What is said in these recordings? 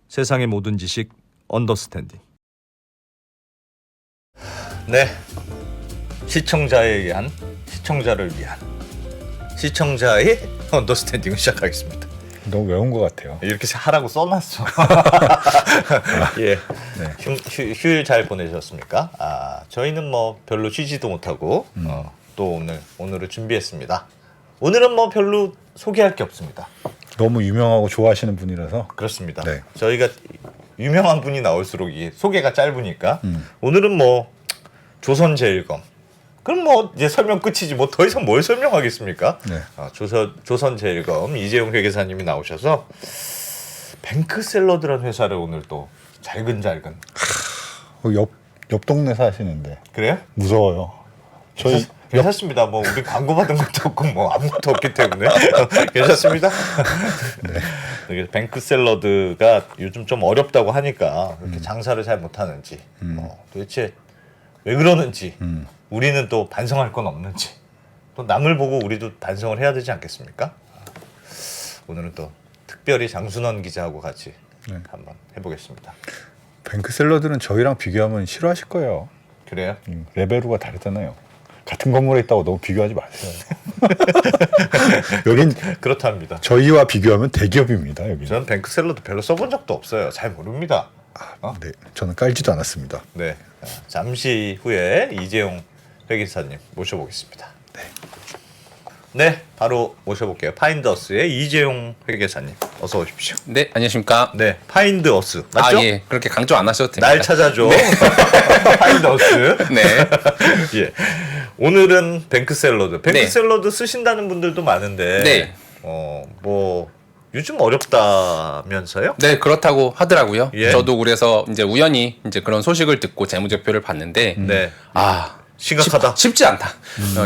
세상의 모든 지식 언더스탠딩. 네, 시청자에 의한 시청자를 위한 시청자의 언더스탠딩을 시작하겠습니다. 너무 외운 것 같아요. 이렇게 하라고 써놨어. 예, 네. 휴일 잘 보내셨습니까? 저희는 뭐 별로 쉬지도 못하고 또 오늘을 준비했습니다. 오늘은 뭐 별로 소개할 게 없습니다. 너무 유명하고 좋아하시는 분이라서. 그렇습니다. 네. 저희가 유명한 분이 나올수록 이게 소개가 짧으니까 오늘은 뭐 조선제일검. 그럼 뭐 이제 설명 끝이지 뭐 더 이상 뭘 설명하겠습니까? 네. 조선제일검 이재용 회계사님이 나오셔서 뱅크샐러드라는 회사를 오늘 또 잘근잘근. 옆 동네 사시는데 그래요? 무서워요. 저희 괜찮습니다. 뭐 우리 광고 받은 것도 없고 뭐 아무것도 없기 때문에 괜찮습니다. 네. 뱅크샐러드가 요즘 좀 어렵다고 하니까 그렇게 장사를 잘 못하는지 뭐 도대체 왜 그러는지 우리는 또 반성할 건 없는지 또 남을 보고 우리도 반성을 해야 되지 않겠습니까? 오늘은 또 특별히 장순원 기자하고 같이 한번 해보겠습니다. 뱅크샐러드는 저희랑 비교하면 싫어하실 거예요. 그래요? 레벨루가 다르잖아요. 같은 건물에 있다고 너무 비교하지 마세요. 여긴 그렇답니다. 저희와 비교하면 대기업입니다. 여기는. 저는 뱅크샐러드 별로 써본 적도 없어요. 잘 모릅니다. 네, 저는 깔지도 않았습니다. 네, 잠시 후에 이재용 회계사님 모셔보겠습니다. 네, 바로 모셔볼게요. 파인드어스의 이재용 회계사님, 어서 오십시오. 네, 안녕하십니까. 네, 파인드어스 맞죠? 예, 그렇게 강조 안 하셔도 됩니다. 날 찾아줘. 파인드어스. 네. 예, 오늘은 뱅크샐러드. 뱅크샐러드 쓰신다는 분들도 많은데, 네. 뭐 요즘 어렵다면서요? 네, 그렇다고 하더라고요. 예. 저도 그래서 이제 우연히 이제 그런 소식을 듣고 재무제표를 봤는데, 네, 심각하다. 쉽지 않다.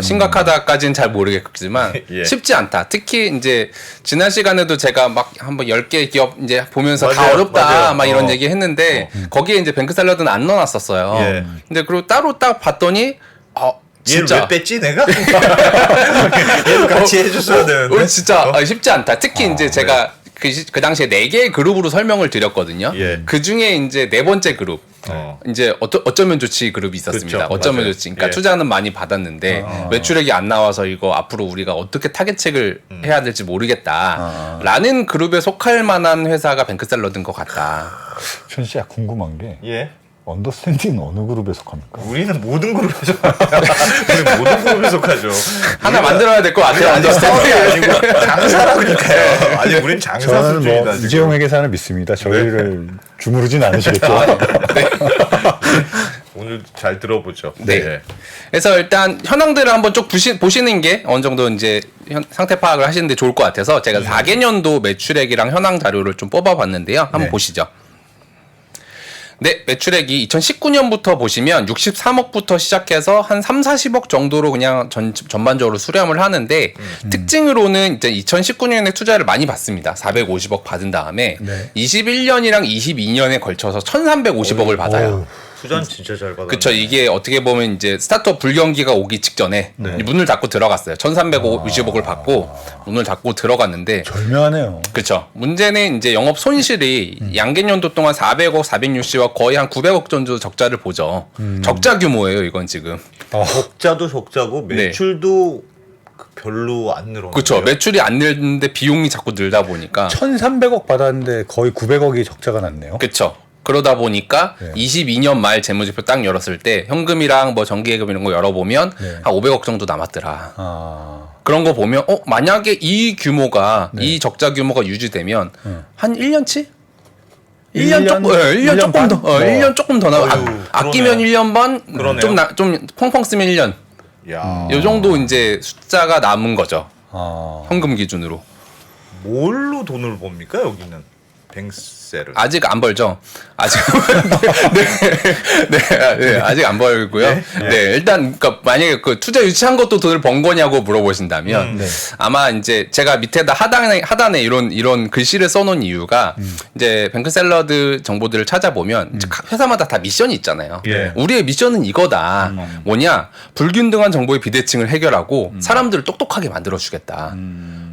심각하다까지는 잘 모르겠지만 예. 쉽지 않다. 특히 이제 지난 시간에도 제가 막 한번 10개 기업 이제 보면서 다 맞아요, 어렵다 맞아요. 막 이런 얘기 했는데 거기에 이제 뱅크샐러드는 안 넣어놨었어요. 예. 근데 그리고 따로 딱 봤더니 얘를 진짜 왜 뺐지 내가? 얘를 같이 해줬어야 되는데. 진짜 쉽지 않다. 특히 이제 제가 그 당시에 4개의 그룹으로 설명을 드렸거든요. 예. 그 중에 이제 4번째 그룹. 이제 어쩌면 좋지 그룹이 있었습니다. 그렇죠. 어쩌면 맞아요. 좋지. 그러니까 예. 투자는 많이 받았는데 매출액이 안 나와서 이거 앞으로 우리가 어떻게 타겟책을 해야 될지 모르겠다라는 그룹에 속할 만한 회사가 뱅크샐러드인 것 같다. 전 진짜 궁금한 게 예. 언더스탠딩은 어느 그룹에 속합니까? 우리는 모든 그룹에 속합니다. 우리 모든 그룹에 속하죠. 하나 만들어야 될 것 같아요. 언더스탠딩이 아니고 장사라니까요. 아니 우린 장사 저는 수준이다 뭐 지금. 이재용 회계사는 믿습니다. 저희를 주무르진 않으시겠죠? 오늘 잘 들어보죠. 네. 그래서 일단 현황들을 한번 쭉 보시는 게 어느 정도 이제 상태 파악을 하시는데 좋을 것 같아서 제가 4개년도 매출액이랑 현황 자료를 좀 뽑아봤는데요. 한번 보시죠. 네, 매출액이 2019년부터 보시면 63억부터 시작해서 한 3, 40억 정도로 그냥 전반적으로 수렴을 하는데 특징으로는 이제 2019년에 투자를 많이 받습니다. 450억 받은 다음에 21년이랑 22년에 걸쳐서 1,350억을 받아요. 투자는 진짜 잘 받아. 그쵸. 이게 어떻게 보면 이제 스타트업 불경기가 오기 직전에 문을 닫고 들어갔어요. 1,350억을 받고 문을 닫고 들어갔는데. 절묘하네요. 그쵸. 문제는 이제 영업 손실이 양계년도 동안 400억, 460억 거의 한 900억 정도 적자를 보죠. 적자 규모예요, 이건 지금. 적자도 매출도 별로 안 늘어. 그쵸. 매출이 안 늘는데 비용이 자꾸 늘다 보니까. 1,300억 받았는데 거의 900억이 적자가 났네요. 그쵸. 그러다 보니까 22년 말 재무제표 딱 열었을 때 현금이랑 뭐 정기예금 이런 거 열어보면 한 500억 정도 남았더라. 그런 거 보면 만약에 이 규모가 이 적자 규모가 유지되면 한 1년치? 1년 조금 1년 조금 더 1년 조금 더 나와. 아끼면 1년 반, 좀 펑펑 쓰면 1년. 야. 요 정도 이제 숫자가 남은 거죠. 현금 기준으로. 뭘로 돈을 봅니까 여기는? 뱅크셀을. 아직 안 벌죠. 아직 네, 아직 안 벌고요. 네, 일단 그러니까 만약에 그 투자 유치한 것도 돈을 번 거냐고 물어보신다면 아마 이제 제가 밑에다 하단에 이런 글씨를 써놓은 이유가 이제 뱅크샐러드 정보들을 찾아보면 이제 각 회사마다 다 미션이 있잖아요. 예. 우리의 미션은 이거다. 뭐냐? 불균등한 정보의 비대칭을 해결하고 사람들을 똑똑하게 만들어주겠다.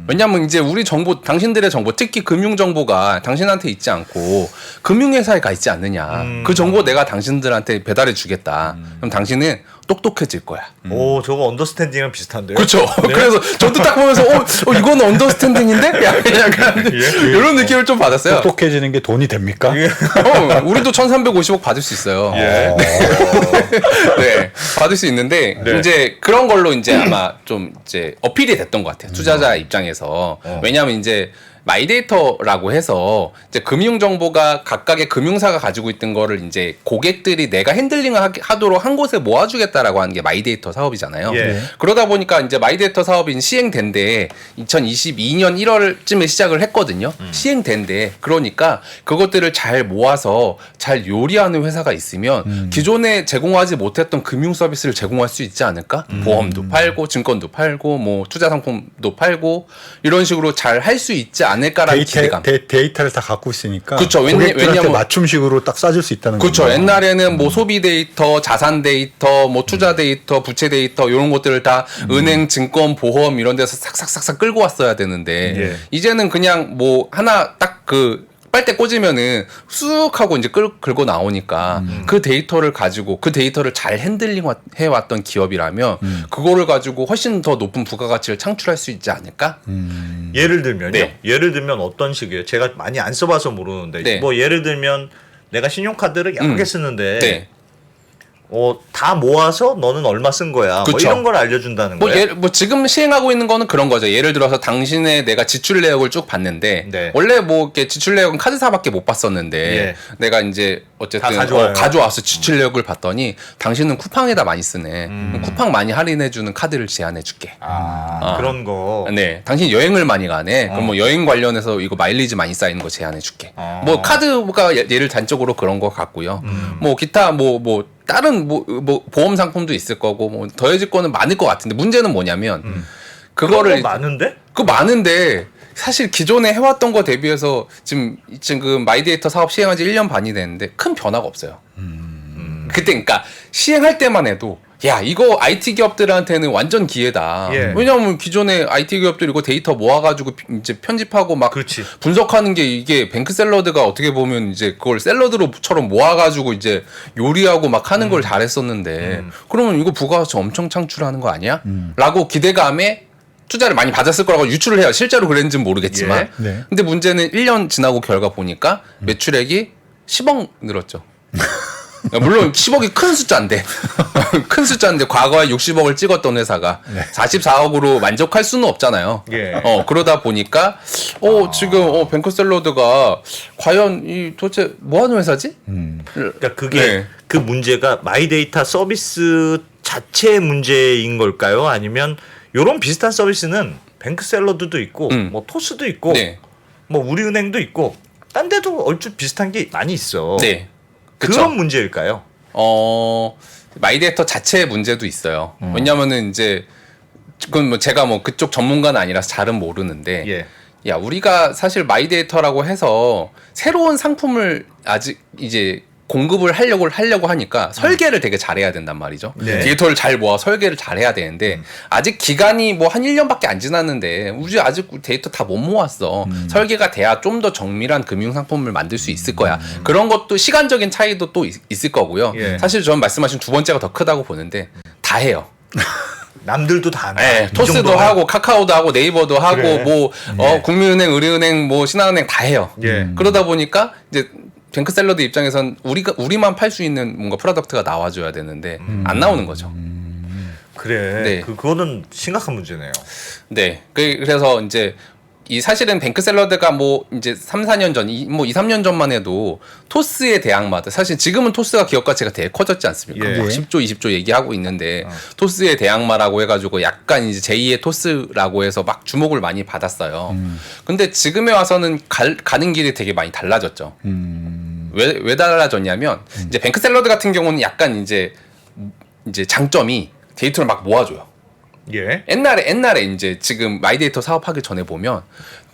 왜냐하면 이제 우리 정보, 당신들의 정보, 특히 금융 정보가 당신한테 있지 않고 금융회사에 가 있지 않느냐. 그 정보 내가 당신들한테 배달해 주겠다. 그럼 당신은 똑똑해질 거야. 오, 저거 언더스탠딩이랑 비슷한데요? 그렇죠. 그래서 저도 딱 보면서 이건 언더스탠딩인데? 약간 이런 느낌을 좀 받았어요. 똑똑해지는 게 돈이 됩니까? 우리도 1,350억 받을 수 있어요. 예. 네, 받을 수 있는데 네. 이제 그런 걸로 이제 아마 좀 이제 어필이 됐던 것 같아요. 투자자 입장에서. 왜냐하면 이제 마이데이터라고 해서 이제 금융 정보가 각각의 금융사가 가지고 있던 거를 이제 고객들이 내가 핸들링을 하도록 한 곳에 모아주겠다라고 하는 게 마이데이터 사업이잖아요. 예. 그러다 보니까 이제 마이데이터 사업이 시행된데 2022년 1월쯤에 시작을 했거든요. 시행된데 그러니까 그것들을 잘 모아서 잘 요리하는 회사가 있으면 기존에 제공하지 못했던 금융 서비스를 제공할 수 있지 않을까? 보험도 팔고 증권도 팔고 뭐 투자 상품도 팔고 이런 식으로 잘 할 수 있지 않을까라는 기대감. 데이터를 다 갖고 있으니까 그쵸. 고객들한테 왜냐면 맞춤식으로 딱 싸줄 수 있다는 거죠. 그렇죠. 옛날에는 뭐 소비 데이터, 자산 데이터, 뭐 투자 데이터, 부채 데이터 이런 것들을 다 은행, 증권, 보험 이런 데서 싹싹싹싹 끌고 왔어야 되는데 예. 이제는 그냥 뭐 하나 딱 그 빨대 꽂으면은 쑥 하고 이제 긁고 나오니까 그 데이터를 가지고 그 데이터를 잘 핸들링 해왔던 기업이라면 그거를 가지고 훨씬 더 높은 부가가치를 창출할 수 있지 않을까? 예를 들면요. 네. 예를 들면 어떤 식이에요? 제가 많이 안 써봐서 모르는데 네. 뭐 예를 들면 내가 신용카드를 여러 개 쓰는데 네. 다 모아서 너는 얼마 쓴 거야. 뭐 그쵸. 이런 걸 알려준다는 거예요. 뭐 지금 시행하고 있는 거는 그런 거죠. 예를 들어서 당신의 내가 지출 내역을 쭉 봤는데 네. 원래 뭐 이렇게 지출 내역은 카드사밖에 못 봤었는데 예. 내가 이제 어쨌든 다 가져와요. 가져와서 지출 내역을 봤더니 당신은 쿠팡에다 많이 쓰네. 쿠팡 많이 할인해주는 카드를 제안해줄게. 그런 거. 네, 당신 여행을 많이 가네. 그럼 뭐 여행 관련해서 이거 마일리지 많이 쌓이는 거 제안해줄게. 뭐 카드가 예를 단적으로 그런 거 같고요. 뭐 기타 뭐 다른 뭐 보험 상품도 있을 거고 뭐 더해질 거는 많을 것 같은데 문제는 뭐냐면 그거를 그런 거 많은데? 많은데 사실 기존에 해왔던 거 대비해서 지금 마이데이터 사업 시행한 지 1년 반이 됐는데 큰 변화가 없어요. 그때 그러니까 시행할 때만 해도 야 이거 IT 기업들한테는 완전 기회다. 예. 왜냐하면 기존에 IT 기업들이 이거 데이터 모아가지고 이제 편집하고 막 그렇지. 분석하는 게 이게 뱅크 샐러드가 어떻게 보면 이제 그걸 샐러드로처럼 모아가지고 이제 요리하고 막 하는 걸 잘했었는데 그러면 이거 부가가치 엄청 창출하는 거 아니야? 라고 기대감에 투자를 많이 받았을 거라고 유추를 해요. 실제로 그랬는지는 모르겠지만. 예. 네. 근데 문제는 1년 지나고 결과 보니까 매출액이 10억 늘었죠. 물론 10억이 큰 숫자인데 큰 숫자인데 과거에 60억을 찍었던 회사가 44억으로 만족할 수는 없잖아요. 예. 그러다 보니까 지금 뱅크샐러드가 과연 이 도대체 뭐 하는 회사지? 그러니까 그게 네. 그 문제가 마이데이터 서비스 자체의 문제인 걸까요? 아니면 이런 비슷한 서비스는 뱅크샐러드도 있고 뭐 토스도 있고 네. 뭐 우리은행도 있고 딴 데도 얼추 비슷한 게 많이 있어. 네. 그쵸? 그런 문제일까요? 마이데이터 자체의 문제도 있어요. 왜냐면은 이제 그건 뭐 제가 뭐 그쪽 전문가는 아니라서 잘은 모르는데 예. 야 우리가 사실 마이데이터라고 해서 새로운 상품을 아직 이제 공급을 하려고 하니까 설계를 되게 잘해야 된단 말이죠. 네. 데이터를 잘 모아 설계를 잘해야 되는데 아직 기간이 뭐 한 1년밖에 안 지났는데 우리 아직 데이터 다 못 모았어. 설계가 돼야 좀 더 정밀한 금융 상품을 만들 수 있을 거야. 그런 것도 시간적인 차이도 또 있을 거고요. 예. 사실 저는 말씀하신 두 번째가 더 크다고 보는데 다 해요. 남들도 다 하나. 네, 이 토스도 정도면. 하고 카카오도 하고 네이버도 하고 그래. 뭐 예. 국민은행, 의료은행, 뭐 신한은행 다 해요. 예. 그러다 보니까 이제 뱅크샐러드 입장에선 우리만 팔 수 있는 뭔가 프로덕트가 나와줘야 되는데 안 나오는 거죠. 그래. 네. 그거는 심각한 문제네요. 네, 그래서 이제 이 사실은 뱅크샐러드가 뭐 이제 3, 4년 전, 뭐 2, 3년 전만 해도 토스의 대항마다 사실 지금은 토스가 기업 가치가 되게 커졌지 않습니까? 예. 뭐 10조, 20조 얘기하고 있는데 토스의 대항마라고 해가지고 약간 이제 제2의 토스라고 해서 막 주목을 많이 받았어요. 근데 지금에 와서는 가는 길이 되게 많이 달라졌죠. 왜 달라졌냐면 이제 뱅크샐러드 같은 경우는 약간 이제 장점이 데이터를 막 모아줘요. 예. 옛날에 이제 지금 마이데이터 사업하기 전에 보면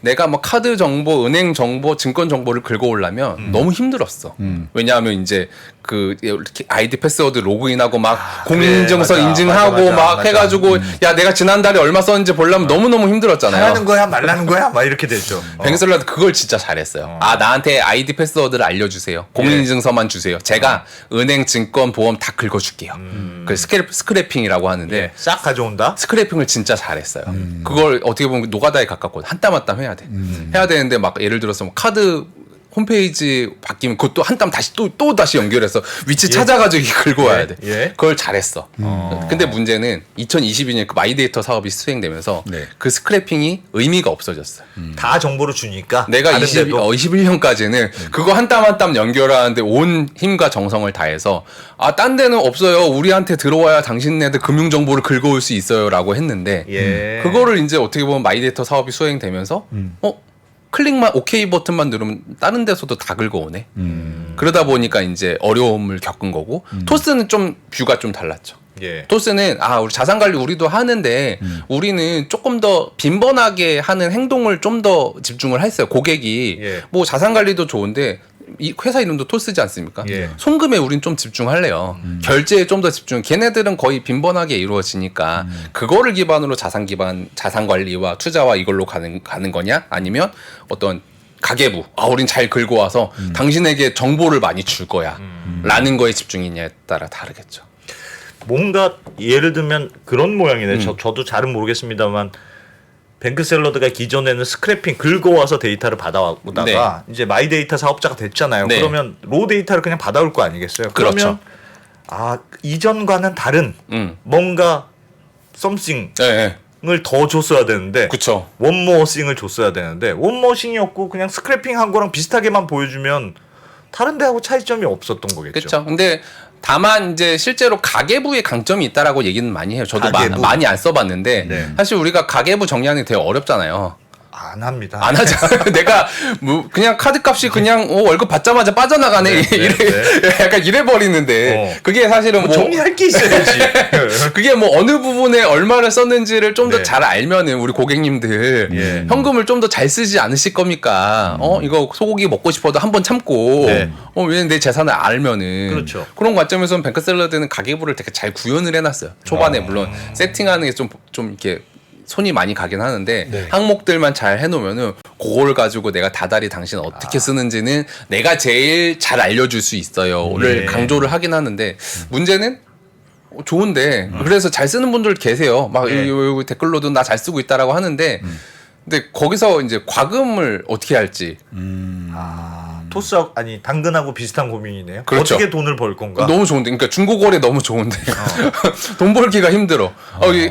내가 뭐 카드 정보, 은행 정보, 증권 정보를 긁어오려면 너무 힘들었어. 왜냐하면 이제 그 이렇게 아이디 패스워드 로그인하고 막 공인인증서 그래, 맞아. 인증하고 맞아, 막 맞아. 해가지고 야 내가 지난달에 얼마 썼는지 보려면 너무너무 힘들었잖아요. 하라는 거야 말라는 거야 막 이렇게 됐죠. 뱅슬러도 그걸 진짜 잘했어요. 아 나한테 아이디 패스워드를 알려주세요. 공인인증서만 주세요. 제가 은행, 증권, 보험 다 긁어줄게요. 그 스크래핑이라고 하는데 예. 싹 가져온다. 스크래핑을 진짜 잘했어요. 그걸 어떻게 보면 노가다에 가깝거든. 한 땀 한 땀 해야 돼. 해야 되는데 막 예를 들어서 뭐 카드 홈페이지 바뀌면 그것도 한 땀 다시 또 다시 연결해서 위치 찾아가지고 긁어와야 돼. 예. 그걸 잘했어. 근데 문제는 2022년 그 마이데이터 사업이 수행되면서 네. 그 스크래핑이 의미가 없어졌어요. 다 정보를 주니까. 내가 다른데도 21년까지는 그거 한 땀 한 땀 연결하는데 온 힘과 정성을 다해서 딴 데는 없어요. 우리한테 들어와야 당신네들 금융 정보를 긁어올 수 있어요라고 했는데 예. 그거를 이제 어떻게 보면 마이데이터 사업이 수행되면서 클릭만 오케이 버튼만 누르면 다른 데서도 다 긁어오네. 그러다 보니까 이제 어려움을 겪은 거고 토스는 좀 뷰가 좀 달랐죠. 예. 토스는 우리 자산 관리 우리도 하는데 우리는 조금 더 빈번하게 하는 행동을 좀 더 집중을 했어요. 고객이 예. 뭐 자산 관리도 좋은데 이 회사 이름도 토스지 않습니까? 예. 송금에 우린 좀 집중할래요. 결제에 좀 더 집중. 걔네들은 거의 빈번하게 이루어지니까 그거를 기반으로 자산 관리와 투자와 이걸로 가는 거냐? 아니면 어떤 가계부. 우린 잘 긁어 와서 당신에게 정보를 많이 줄 거야. 라는 거에 집중이냐에 따라 다르겠죠. 뭔가 예를 들면 그런 모양이네. 저도 잘은 모르겠습니다만 뱅크샐러드가 기존에는 스크래핑 긁어와서 데이터를 받아오다가 이제 마이데이터 사업자가 됐잖아요. 네. 그러면 로 데이터를 그냥 받아올 거 아니겠어요? 그렇죠. 그러면 이전과는 다른 뭔가 썸씽을 네, 더 줬어야 되는데 그렇죠. 원모어싱을 줬어야 되는데 원모어싱이었고 그냥 스크래핑 한 거랑 비슷하게만 보여주면 다른 데하고 차이점이 없었던 거겠죠. 그렇죠. 근데 다만 이제 실제로 가계부의 강점이 있다라고 얘기는 많이 해요. 저도 가계부? 많이 안 써봤는데 네. 사실 우리가 가계부 정리하는 게 되게 어렵잖아요. 안 합니다. 안 하잖아요. 내가 뭐 그냥 카드값이 그냥 월급 받자마자 빠져나가네. 네, 이래 네. 약간 이래 버리는데 그게 사실은 뭐 정리할 게 있어야지. 그게 뭐 어느 부분에 얼마를 썼는지를 좀 더 네. 잘 알면은 우리 고객님들 예. 현금을 좀 더 잘 쓰지 않으실 겁니까? 이거 소고기 먹고 싶어도 한 번 참고 네. 왜 내 재산을 알면은 그렇죠. 그런 관점에서는 뱅크샐러드는 가계부를 되게 잘 구현을 해놨어요. 초반에 물론 세팅하는 게 좀 이렇게 손이 많이 가긴 하는데 네. 항목들만 잘 해놓으면은 그걸 가지고 내가 다달이 당신 어떻게 쓰는지는 내가 제일 잘 알려줄 수 있어요를 네. 강조를 하긴 하는데 문제는 좋은데 그래서 잘 쓰는 분들 계세요. 막 네. 여기 댓글로도 나 잘 쓰고 있다라고 하는데 근데 거기서 이제 과금을 어떻게 할지 토스하고 아니 당근하고 비슷한 고민이네요. 그렇죠. 어떻게 돈을 벌 건가? 너무 좋은데, 그러니까 중고거래 너무 좋은데 돈 벌기가 힘들어.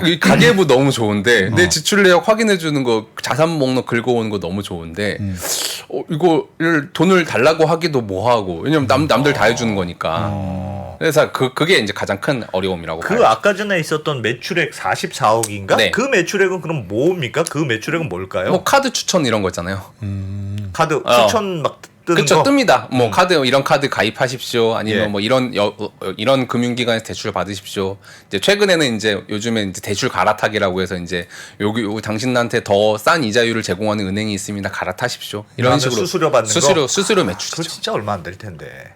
이 가계부 너무 좋은데 내 지출 내역 확인해 주는 거 자산 목록 긁어오는 거 너무 좋은데 이거를 돈을 달라고 하기도 뭐하고 왜냐면 남들 다 해주는 거니까. 그래서 그게 이제 가장 큰 어려움이라고 봐요. 그 아까 전에 있었던 매출액 44억인가? 네. 그 매출액은 그럼 뭡니까? 그 매출액은 뭘까요? 뭐 카드 추천 이런 거 있잖아요. 카드 추천 막 뜨는 그쵸, 거. 뜹니다. 뭐 카드 이런 카드 가입하십시오. 아니면 예. 뭐 이런 금융기관에서 대출 받으십시오. 이제 최근에는 이제 요즘에 이제 대출 갈아타기라고 해서 이제 여기 당신한테 더 싼 이자율을 제공하는 은행이 있습니다. 갈아타십시오. 이런 그러면 식으로 수수료 받는 거? 수수료 그거 매출이죠. 진짜 얼마 안 될 텐데.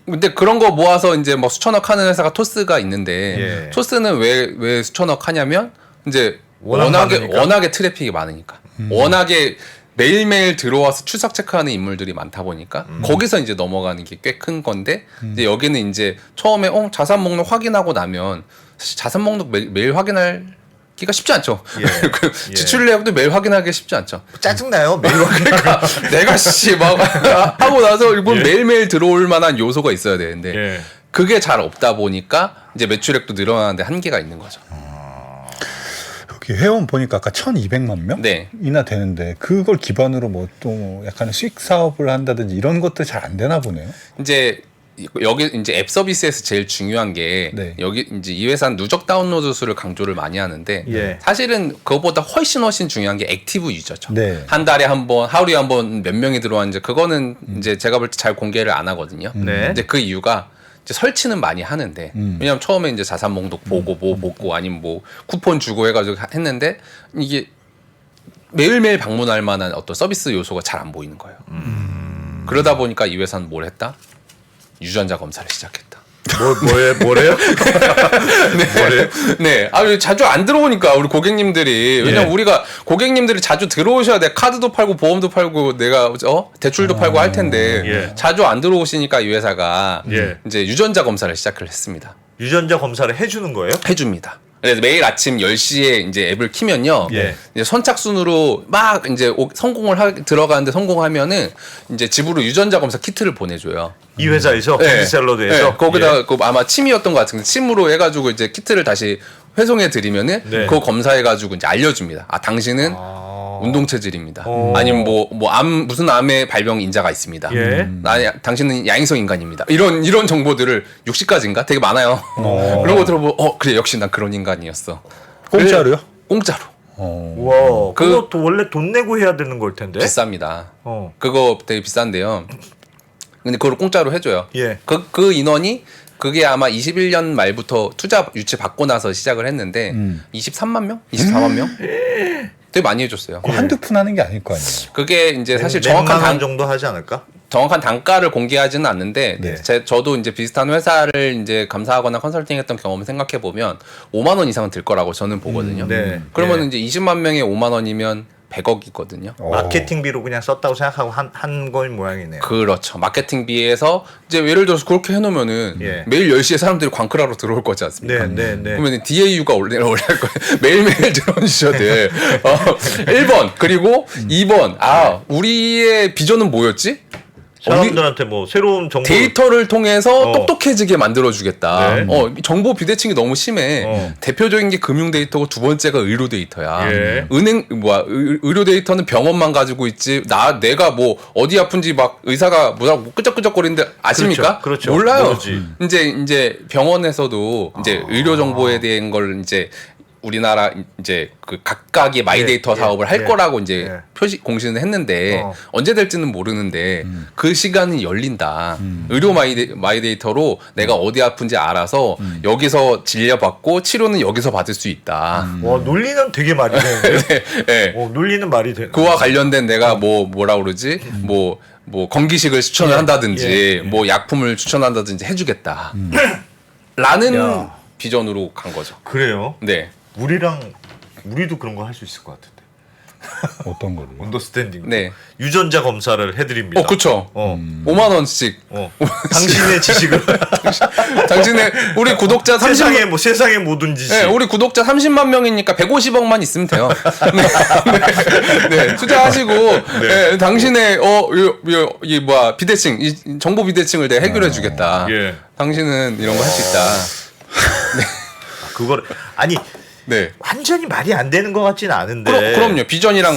근데 그런 거 모아서 이제 뭐 수천억 하는 회사가 토스가 있는데 예. 토스는 왜 수천억 하냐면 이제 워낙 많으니까? 워낙에 트래픽이 많으니까 워낙에 매일매일 들어와서 출석 체크하는 인물들이 많다 보니까 거기서 이제 넘어가는 게 꽤 큰 건데 이제 여기는 이제 처음에 자산 목록 확인하고 나면 사실 자산 목록 매일 확인할 기가 쉽지 않죠. 예. 그 예. 지출 내역도 매일 확인하기 쉽지 않죠. 짜증나요. 매일 그러니까 내가 막 하고 나서 이번 예. 매일매일 들어올 만한 요소가 있어야 되는데 예. 그게 잘 없다 보니까 이제 매출액도 늘어나는데 한계가 있는 거죠. 여기 회원 보니까 아까 1,200만 명이나 네. 되는데 그걸 기반으로 뭐 또 약간 수익 사업을 한다든지 이런 것도 잘 안 되나 보네요. 이제 여기 이제 앱 서비스에서 제일 중요한 게 네. 여기 이제 이 회사는 누적 다운로드 수를 강조를 많이 하는데 예. 사실은 그거보다 훨씬 중요한 게 액티브 유저죠. 네. 한 달에 한 번, 하루에 한 번 몇 명이 들어왔는지 그거는 이제 제가 볼 때 잘 공개를 안 하거든요. 네. 이제 그 이유가 이제 설치는 많이 하는데 왜냐면 처음에 이제 자산 목록 보고 뭐 보고 아니면 뭐 쿠폰 주고 해가지고 했는데 이게 매일매일 방문할 만한 어떤 서비스 요소가 잘 안 보이는 거예요. 그러다 보니까 이 회사는 뭘 했다? 유전자 검사를 시작했다. 뭐래요? 네. 아, 자주 안 들어오니까 우리 고객님들이 왜냐면 우리가 고객님들이 자주 들어오셔야 돼. 카드도 팔고 보험도 팔고 내가 대출도 팔고 할 텐데 예. 자주 안 들어오시니까 이 회사가 예. 이제 유전자 검사를 시작을 했습니다. 유전자 검사를 해주는 거예요? 해줍니다. 그래서 매일 아침 10시에 이제 앱을 키면요. 예. 이제 선착순으로 막 이제 들어가는데 성공하면은 이제 집으로 유전자 검사 키트를 보내줘요. 이 회사에서 뱅크샐러드에서 네, 거기다 그 아마 침이었던 것 같은데 침으로 해가지고 이제 키트를 다시 회송해 드리면은 네. 그거 검사해가지고 이제 알려줍니다. 아 당신은 운동 체질입니다. 아니면 무슨 암의 발병 인자가 있습니다. 예. 당신은 야행성 인간입니다. 이런 정보들을 60가지인가 되게 많아요. 그런 거 들어보고 그래 역시 난 그런 인간이었어. 공짜로요? 공짜로. 와, 그것도 원래 돈 내고 해야 되는 걸 텐데. 비쌉니다. 어. 그거 되게 비싼데요. 근데 그걸 공짜로 해줘요. 예. 그 인원이 그게 아마 21년 말부터 투자 유치 받고 나서 시작을 했는데 23만 명? 24만 명? 되게 많이 해줬어요. 한두 푼 하는 게 아닐 거 아니에요. 그게 이제 사실 정확한 정도 하지 않을까? 정확한 단가를 공개하지는 않는데 네. 저도 이제 비슷한 회사를 이제 감사하거나 컨설팅했던 경험을 생각해 보면 5만 원 이상은 들 거라고 저는 보거든요. 네. 그러면 예. 이제 20만 명에 5만 원이면 100억이거든요. 마케팅비로 그냥 썼다고 생각하고 한 거인 모양이네요. 그렇죠. 마케팅비에서 이제 예를 들어서 그렇게 해놓으면은 예. 매일 10시에 사람들이 광클하러 들어올 거지 않습니까? 네. 그러면 DAU가 올라갈 거예요. 매일매일 들어오셔야 돼. 1번 그리고 2번 우리의 비전은 뭐였지? 사람들한테 뭐 새로운 정보 데이터를 통해서 똑똑해지게 만들어주겠다. 네. 정보 비대칭이 너무 심해. 대표적인 게 금융 데이터고 두 번째가 의료 데이터야. 예. 의료 데이터는 병원만 가지고 있지. 내가 뭐 어디 아픈지 막 의사가 뭐라고 끄적끄적거리는데 아십니까? 그렇죠. 몰라요. 모르지. 이제 병원에서도 이제 의료 정보에 대한 걸 이제 우리나라 이제 그 각각의 마이데이터 사업을 할 거라고 이제 공시는 했는데 언제 될지는 모르는데 그 시간이 열린다. 의료 마이데이터로 내가 어디 아픈지 알아서 여기서 진료받고 치료는 여기서 받을 수 있다. 와, 논리는 되게 말이 되는데. 네. 논리는 말이 되네. 그와 관련된 내가 뭐라 그러지? 뭐 건기식을 추천을 한다든지 뭐 약품을 추천한다든지 해주겠다. 라는 비전으로 간 거죠. 그래요? 네. 우리도 그런 거 할 수 있을 것 같은데. 어떤 거를? 언더스탠딩. 네. 유전자 검사를 해드립니다. 그쵸. 5만 원씩. 당신의 지식을 당신의 우리 구독자 30만 세상의 모든 지식. 네, 우리 구독자 30만 명이니까 150억만 있으면 돼요. 네, 투자하시고 네, 당신의 이 비대칭, 이 정보 비대칭을 내가 해결해 주겠다. 예. 당신은 이런 거 할 수 있다. 그걸 아니 네. 완전히 말이 안 되는 것 같지는 않은데. 그럼요. 비전이랑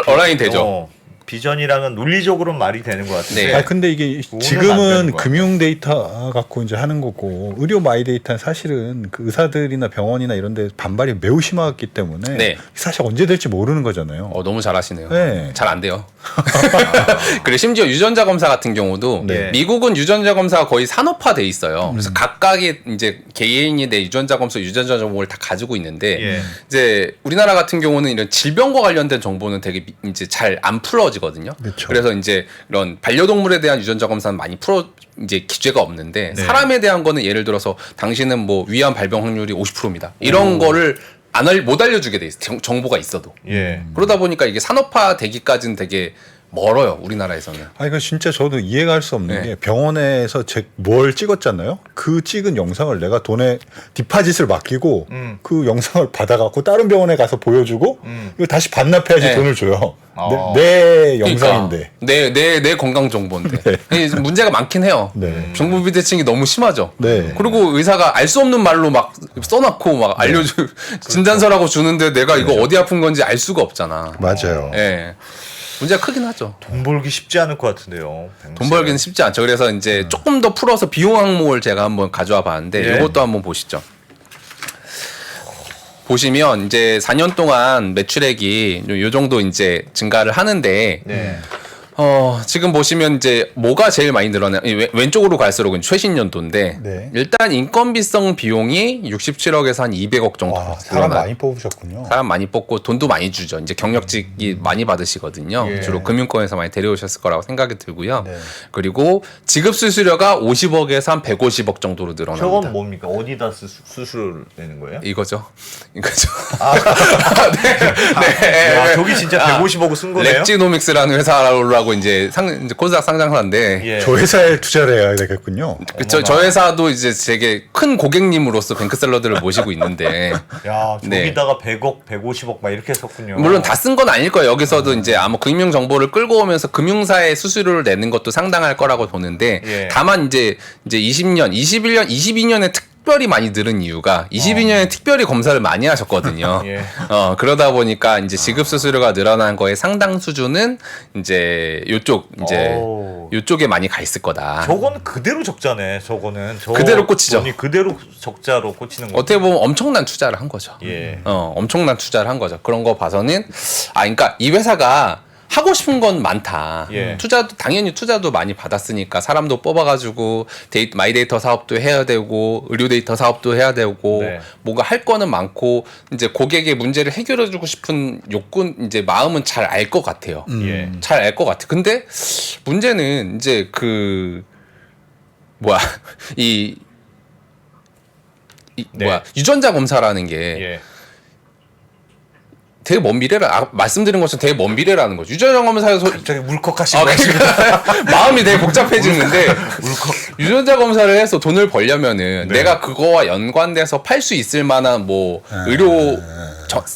얼라인 되죠. 비전이랑은 논리적으로 말이 되는 것 같은데. 네. 근데 이게 안 되는 지금은 거야. 금융 데이터 갖고 이제 하는 거고 의료 마이 데이터는 사실은 그 의사들이나 병원이나 이런 데 반발이 매우 심하기 때문에 네. 사실 언제 될지 모르는 거잖아요. 너무 잘하시네요. 네. 잘 안 돼요. 그리고 심지어 유전자 검사 같은 경우도 네. 미국은 유전자 검사가 거의 산업화돼 있어요. 그래서 각각의 이제 개인이 내 유전자 검사, 유전자 정보를 다 가지고 있는데 예. 이제 우리나라 같은 경우는 이런 질병과 관련된 정보는 되게 이제 잘 안 풀어지거든요. 그렇죠. 그래서 이제 이런 반려동물에 대한 유전자 검사는 많이 이제 기재가 없는데 네. 사람에 대한 거는 예를 들어서 당신은 뭐 위암 발병 확률이 50%입니다. 이런 거를 못 알려주게 돼 있어. 정보가 있어도. 예. 그러다 보니까 이게 산업화 되기까지는 되게 멀어요. 우리나라에서는. 이거 진짜 저도 이해가 할 수 없는 네. 게 병원에서 뭘 찍었잖아요. 그 찍은 영상을 내가 돈에 디파짓을 맡기고 그 영상을 받아갖고 다른 병원에 가서 보여주고 이거 다시 반납해야지 네. 돈을 줘요. 내 영상인데. 그러니까 내 건강 정보인데. 이게 문제가 많긴 해요. 네. 정보 비대칭이 너무 심하죠. 네. 그리고 의사가 알 수 없는 말로 막 써놓고 막 진단서라고 주는데 내가 이거 어디 아픈 건지 알 수가 없잖아. 맞아요. 예. 문제가 크긴 하죠. 돈 벌기 쉽지 않을 것 같은데요. 돈 벌기는 쉽지 않죠. 그래서 이제 조금 더 풀어서 비용 항목을 제가 한번 가져와 봤는데 예. 이것도 한번 보시죠. 보시면 이제 4년 동안 매출액이 요 정도 이제 증가를 하는데 네. 지금 보시면 이제 뭐가 제일 많이 늘어나 왼쪽으로 갈수록 최신 연도인데 네. 일단 인건비성 비용이 67억에서 한 200억 정도 와, 사람 늘어나요. 많이 뽑으셨군요. 사람 많이 뽑고 돈도 많이 주죠. 이제 경력직이 많이 받으시거든요. 예. 주로 금융권에서 많이 데려오셨을 거라고 생각이 들고요. 네. 그리고 지급 수수료가 50억에서 한 150억 정도로 늘어납니다. 저건 뭡니까? 어디다 수수료를 내는 거예요? 이거죠. 이거죠. 야, 저기 진짜 150억 쓴 거네요. 렉지노믹스라는 회사라고 이제 코스닥 상장사인데 예. 저 회사에 투자를 해야 되겠군요. 저 회사도 이제 되게 큰 고객님으로서 뱅크샐러드를 모시고 있는데 야, 네. 저기다가 100억, 150억 막 이렇게 썼군요. 물론 다 쓴 건 아닐 거예요. 여기서도 이제 아마 금융 정보를 끌고 오면서 금융사에 수수료를 내는 것도 상당할 거라고 보는데 예. 다만 이제 20년, 21년, 22년에 특별히 많이 늘은 이유가 22년에 특별히 검사를 많이 하셨거든요. 예. 그러다 보니까 이제 지급 수수료가 늘어난 거의 상당 수준은 이제 요쪽에 많이 가 있을 거다. 저건 그대로 적자네. 저거는 그대로 꽂히죠. 돈이 그대로 적자로 꽂히는 거. 어떻게 보면 엄청난 투자를 한 거죠. 예. 엄청난 투자를 한 거죠. 그런 거 봐서는 그러니까 이 회사가 하고 싶은 건 많다. 예. 당연히 투자도 많이 받았으니까 사람도 뽑아가지고 마이데이터 사업도 해야 되고 의료 데이터 사업도 해야 되고 네. 뭔가 할 거는 많고 이제 고객의 문제를 해결해주고 싶은 욕구 이제 마음은 잘 알 것 같아요. 예. 잘 알 것 같아. 근데 문제는 이제 네. 유전자 검사라는 게 예. 되게 먼 미래라 말씀드린 것처럼 되게 먼 미래라는 거죠. 유전자 검사에서 갑자기 울컥하시고 그러니까 마음이 되게 복잡해지는데 유전자 검사를 해서 돈을 벌려면은 네. 내가 그거와 연관돼서 팔 수 있을 만한 뭐 의료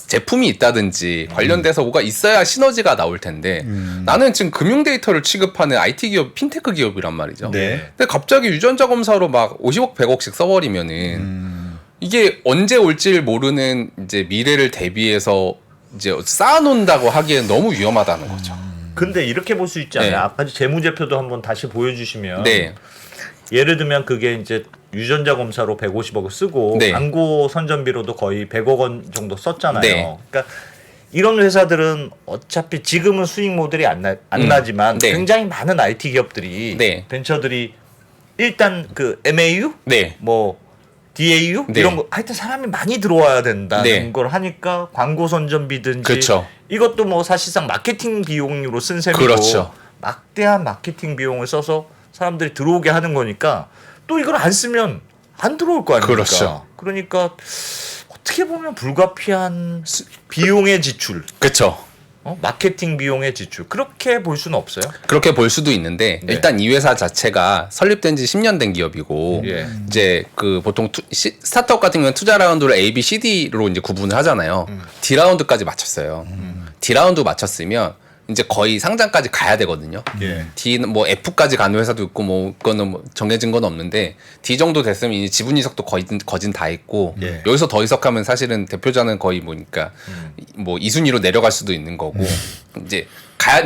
제품이 있다든지 관련돼서 뭐가 있어야 시너지가 나올 텐데 나는 지금 금융 데이터를 취급하는 IT 기업, 핀테크 기업이란 말이죠. 네. 근데 갑자기 유전자 검사로 막 50억, 100억씩 써버리면은 이게 언제 올지를 모르는 이제 미래를 대비해서 이제 쌓아놓는다고 하기엔 너무 위험하다는 거죠. 근데 이렇게 볼 수 있지 않아요? 네. 아까 재무제표도 한번 다시 보여주시면 네. 예를 들면 그게 이제 유전자 검사로 150억을 쓰고 네. 광고 선전비로도 거의 100억 원 정도 썼잖아요. 네. 그러니까 이런 회사들은 어차피 지금은 수익 모델이 안 나지만 네. 굉장히 많은 IT 기업들이 네. 벤처들이 일단 그 MAU 네. 뭐 DAU 네. 이런 거 하여튼 사람이 많이 들어와야 된다는 네. 걸 하니까 광고 선전비든지 그쵸. 이것도 뭐 사실상 마케팅 비용으로 쓴 셈이고 그렇죠. 막대한 마케팅 비용을 써서 사람들이 들어오게 하는 거니까 또 이걸 안 쓰면 안 들어올 거 아닙니까? 그렇죠. 그러니까 어떻게 보면 불가피한 비용의 지출, 그렇죠. 마케팅 비용의 지출 그렇게 볼 수는 없어요. 그렇게 볼 수도 있는데 네. 일단 이 회사 자체가 설립된 지 10년 된 기업이고 예. 이제 그 보통 스타트업 같은 경우는 투자 라운드를 A, B, C, D로 이제 구분을 하잖아요. D 라운드까지 마쳤어요. D 라운드 마쳤으면 이제 거의 상장까지 가야 되거든요. 예. D는 뭐 F까지 가는 회사도 있고 뭐 그거는 뭐 정해진 건 없는데 D 정도 됐으면 이제 지분 이석도 거진 다 있고 예. 여기서 더 이석하면 사실은 대표자는 거의 뭐니까 뭐 2순위로 내려갈 수도 있는 거고 이제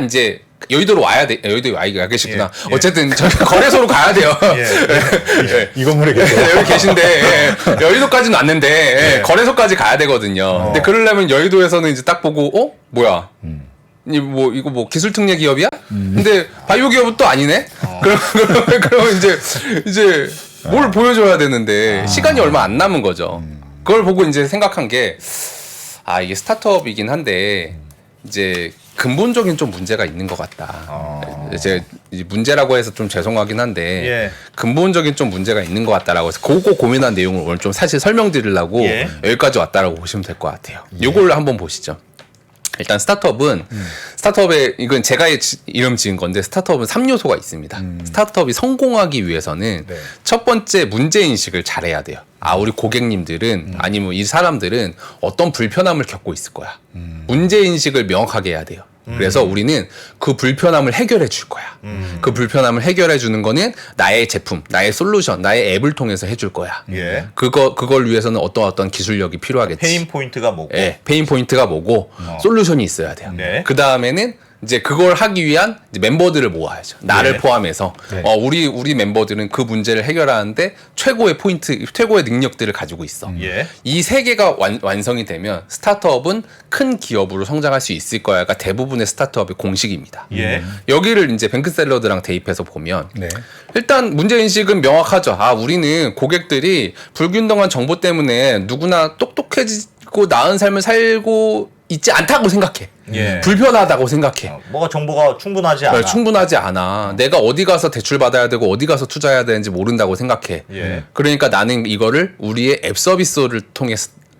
이제 여의도로 와야 돼. 여의도에 와 계시구나. 예. 예. 어쨌든 저기 거래소로 가야 돼요. 예. 이 건물에 계세요. 여기 계신데 여의도까지는 왔는데 예. 거래소까지 가야 되거든요. 근데 그러려면 여의도에서는 이제 딱 보고 뭐야? 이거 뭐 기술 특례 기업이야? 근데 바이오 기업은 또 아니네. 그러면 이제 뭘 보여줘야 되는데 시간이 얼마 안 남은 거죠. 그걸 보고 이제 생각한 게 이게 스타트업이긴 한데 이제 근본적인 좀 문제가 있는 것 같다. 이제 문제라고 해서 좀 죄송하긴 한데 예. 근본적인 좀 문제가 있는 것 같다라고 해서 그거 고민한 내용을 오늘 좀 사실 설명드리려고 예. 여기까지 왔다라고 보시면 될 것 같아요. 요걸 한번 보시죠. 일단 스타트업에 이건 제가 이름 지은 건데 스타트업은 3요소가 있습니다. 스타트업이 성공하기 위해서는 네. 첫 번째 문제인식을 잘해야 돼요. 우리 고객님들은 아니면 이 사람들은 어떤 불편함을 겪고 있을 거야. 문제인식을 명확하게 해야 돼요. 그래서 우리는 그 불편함을 해결해 줄 거야. 그 불편함을 해결해 주는 거는 나의 제품, 나의 솔루션, 나의 앱을 통해서 해줄 거야. 예. 그걸 위해서는 어떤 기술력이 필요하겠지. 페인 포인트가 뭐고? 페인 포인트가 뭐고 솔루션이 있어야 돼요. 네. 그 다음에는 이제 그걸 하기 위한 이제 멤버들을 모아야죠. 나를 네. 포함해서 네. 우리 멤버들은 그 문제를 해결하는데 최고의 포인트, 최고의 능력들을 가지고 있어. 예. 이 세 개가 완성이 되면 스타트업은 큰 기업으로 성장할 수 있을 거야가 대부분의 스타트업의 공식입니다. 예. 여기를 이제 뱅크샐러드랑 대입해서 보면 네. 일단 문제 인식은 명확하죠. 우리는 고객들이 불균등한 정보 때문에 누구나 똑똑해지고 나은 삶을 살고 있지 않다고 생각해. 예. 불편하다고 생각해. 뭐가 정보가 충분하지 않아. 충분하지 않아. 내가 어디 가서 대출 받아야 되고 어디 가서 투자해야 되는지 모른다고 생각해. 예. 그러니까 나는 이거를 우리의 앱 서비스를 통해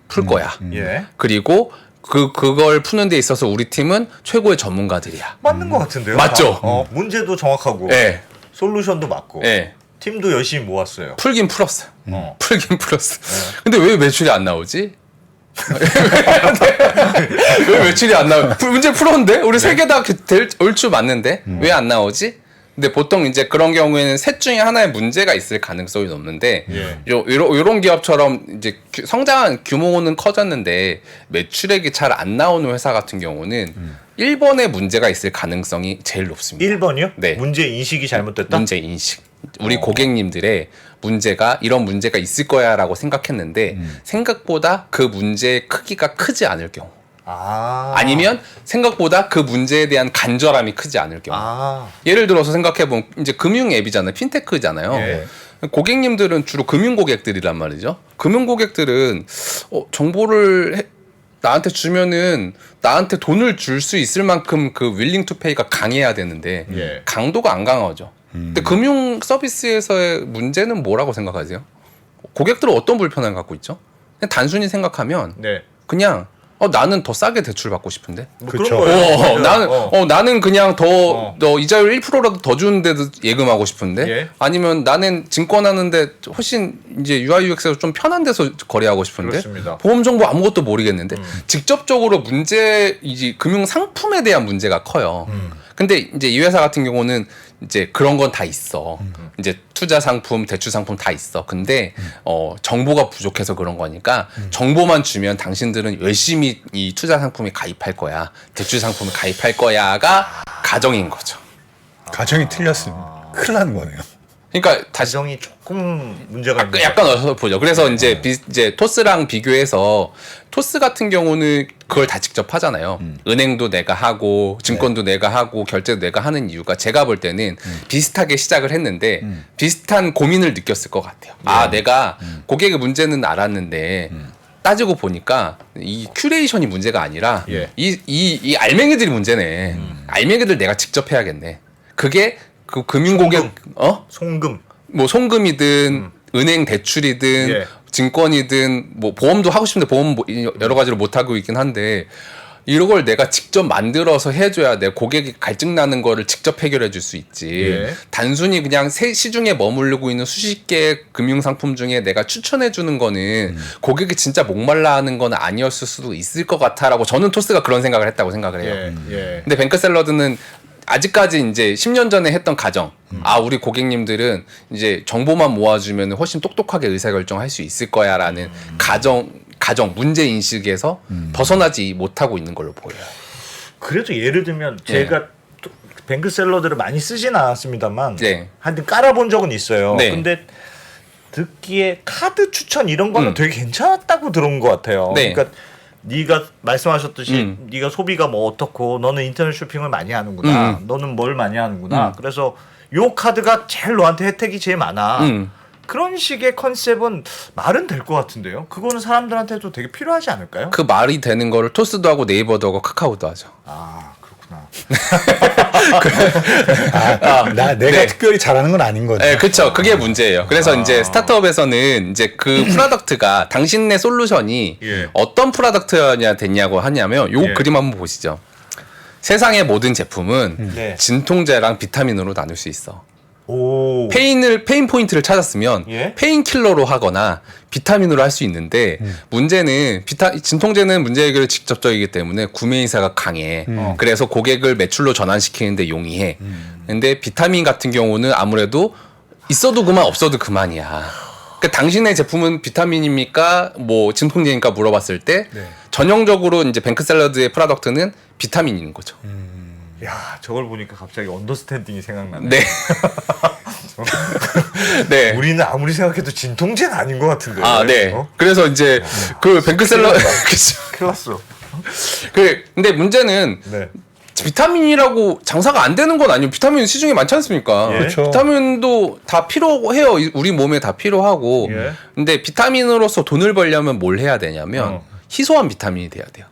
풀 거야. 예. 그리고 그걸 푸는 데 있어서 우리 팀은 최고의 전문가들이야. 맞는 것 같은데요. 맞죠? 문제도 정확하고 예. 솔루션도 맞고 예. 팀도 열심히 모았어요. 풀긴 풀었어. 어. 풀긴 풀었어. 근데 왜 매출이 안 나오지? 왜 매출이 안 나와? 문제 풀었는데? 우리 세 개 다 얼추 맞는데? 왜 안 나오지? 근데 보통 이제 그런 경우에는 셋 중에 하나의 문제가 있을 가능성이 높는데, 예. 요런 기업처럼 이제 성장한 규모는 커졌는데 매출액이 잘 안 나오는 회사 같은 경우는 1번의 문제가 있을 가능성이 제일 높습니다. 1번이요? 네. 문제 인식이 잘못됐다? 문제 인식. 우리 고객님들의 문제가 이런 문제가 있을 거야라고 생각했는데 생각보다 그 문제의 크기가 크지 않을 경우. 아니면 생각보다 그 문제에 대한 간절함이 크지 않을 경우. 예를 들어서 생각해보면 이제 금융 앱이잖아요. 핀테크잖아요. 예. 고객님들은 주로 금융 고객들이란 말이죠. 금융 고객들은 정보를 나한테 주면은 나한테 돈을 줄 수 있을 만큼 그 윌링 투 페이가 강해야 되는데 예. 강도가 안 강하죠. 근데 금융 서비스에서의 문제는 뭐라고 생각하세요? 고객들은 어떤 불편함을 갖고 있죠? 그냥 단순히 생각하면 네. 그냥 나는 더 싸게 대출 받고 싶은데. 뭐 그쵸. 그런 거예요. 나는 그냥 너 이자율 1%라도 더 주는데도 예금하고 싶은데. 예. 아니면 나는 증권 하는데 훨씬 이제 UI UX에서 좀 편한 데서 거래하고 싶은데. 그렇습니다. 보험 정보 아무것도 모르겠는데. 직접적으로 이제 금융 상품에 대한 문제가 커요. 근데 이제 이 회사 같은 경우는 이제 그런 건 다 있어. 이제 투자 상품, 대출 상품 다 있어. 근데 정보가 부족해서 그런 거니까 정보만 주면 당신들은 열심히 이 투자 상품에 가입할 거야. 대출 상품에 가입할 거야가 가정인 거죠. 가정이 틀렸으면 큰일 나는 거네요. 그러니까 가정이 조금 문제가 있는 약간 어서 보죠. 그래서 이제 토스랑 비교해서 토스 같은 경우는 그걸 다 직접 하잖아요. 은행도 내가 하고 증권도 내가 하고 결제도 내가 하는 이유가 제가 볼 때는 비슷하게 시작을 했는데 비슷한 고민을 느꼈을 것 같아요. 내가 고객의 문제는 알았는데 따지고 보니까 이 큐레이션이 문제가 아니라 예. 이 알맹이들이 문제네. 알맹이들 내가 직접 해야겠네. 그게 그 금융고객 송금. 뭐 송금이든 은행 대출이든 예. 증권이든 뭐 보험도 하고 싶은데 보험 여러 가지로 못 하고 있긴 한데 이런 걸 내가 직접 만들어서 해줘야 내 고객이 갈증 나는 거를 직접 해결해 줄 수 있지. 예. 단순히 그냥 시중에 머무르고 있는 수십 개의 금융 상품 중에 내가 추천해 주는 거는 고객이 진짜 목말라 하는 건 아니었을 수도 있을 것 같아라고 저는 토스가 그런 생각을 했다고 생각을 해요. 예. 근데 뱅크샐러드는 아직까지 이제 10년 전에 했던 가정, 우리 고객님들은 이제 정보만 모아주면 훨씬 똑똑하게 의사결정할 수 있을 거야라는 가정 문제 인식에서 벗어나지 못하고 있는 걸로 보여요. 그래도 예를 들면 제가 뱅크샐러드를 많이 쓰진 않았습니다만 네. 하여튼 깔아본 적은 있어요. 네. 근데 듣기에 카드 추천 이런 거는 되게 괜찮았다고 들은 것 같아요. 네. 그러니까 네가 말씀하셨듯이 네가 소비가 뭐 어떻고 너는 인터넷 쇼핑을 많이 하는구나. 너는 뭘 많이 하는구나. 그래서 요 카드가 제일 너한테 혜택이 제일 많아. 그런 식의 컨셉은 말은 될 것 같은데요. 그거는 사람들한테도 되게 필요하지 않을까요? 그 말이 되는 거를 토스도 하고 네이버도 하고 카카오도 하죠. 그렇구나. 내가 네. 특별히 잘하는 건 아닌 거죠. 네, 그렇죠. 그게 문제예요. 그래서 이제 스타트업에서는 이제 그 프로덕트가 당신네 솔루션이 예. 어떤 프로덕트냐 됐냐고 하냐면 요 예. 그림 한번 보시죠. 세상의 모든 제품은 네. 진통제랑 비타민으로 나눌 수 있어. 오. 페인 포인트를 찾았으면 예? 페인킬러로 하거나 비타민으로 할 수 있는데 문제는 진통제는 문제 해결이 직접적이기 때문에 구매 의사가 강해. 그래서 고객을 매출로 전환시키는데 용이해. 근데 비타민 같은 경우는 아무래도 있어도 그만 없어도 그만이야. 그러니까 당신의 제품은 비타민입니까? 뭐 진통제입니까? 물어봤을 때 전형적으로 이제 뱅크샐러드의 프로덕트는 비타민인 거죠. 야, 저걸 보니까 갑자기 언더스탠딩이 생각나네. 네. 네. 우리는 아무리 생각해도 진통제는 아닌 것 같은데. 아, 네. 어? 그래서 이제 그 뱅크셀러 그쵸. 큰일 났어. 근데 문제는 네. 비타민이라고 장사가 안 되는 건 아니에요. 비타민 시중에 많지 않습니까? 예. 그렇죠. 비타민도 다 필요해요. 우리 몸에 다 필요하고. 예. 근데 비타민으로서 돈을 벌려면 뭘 해야 되냐면 희소한 비타민이 돼야 돼요.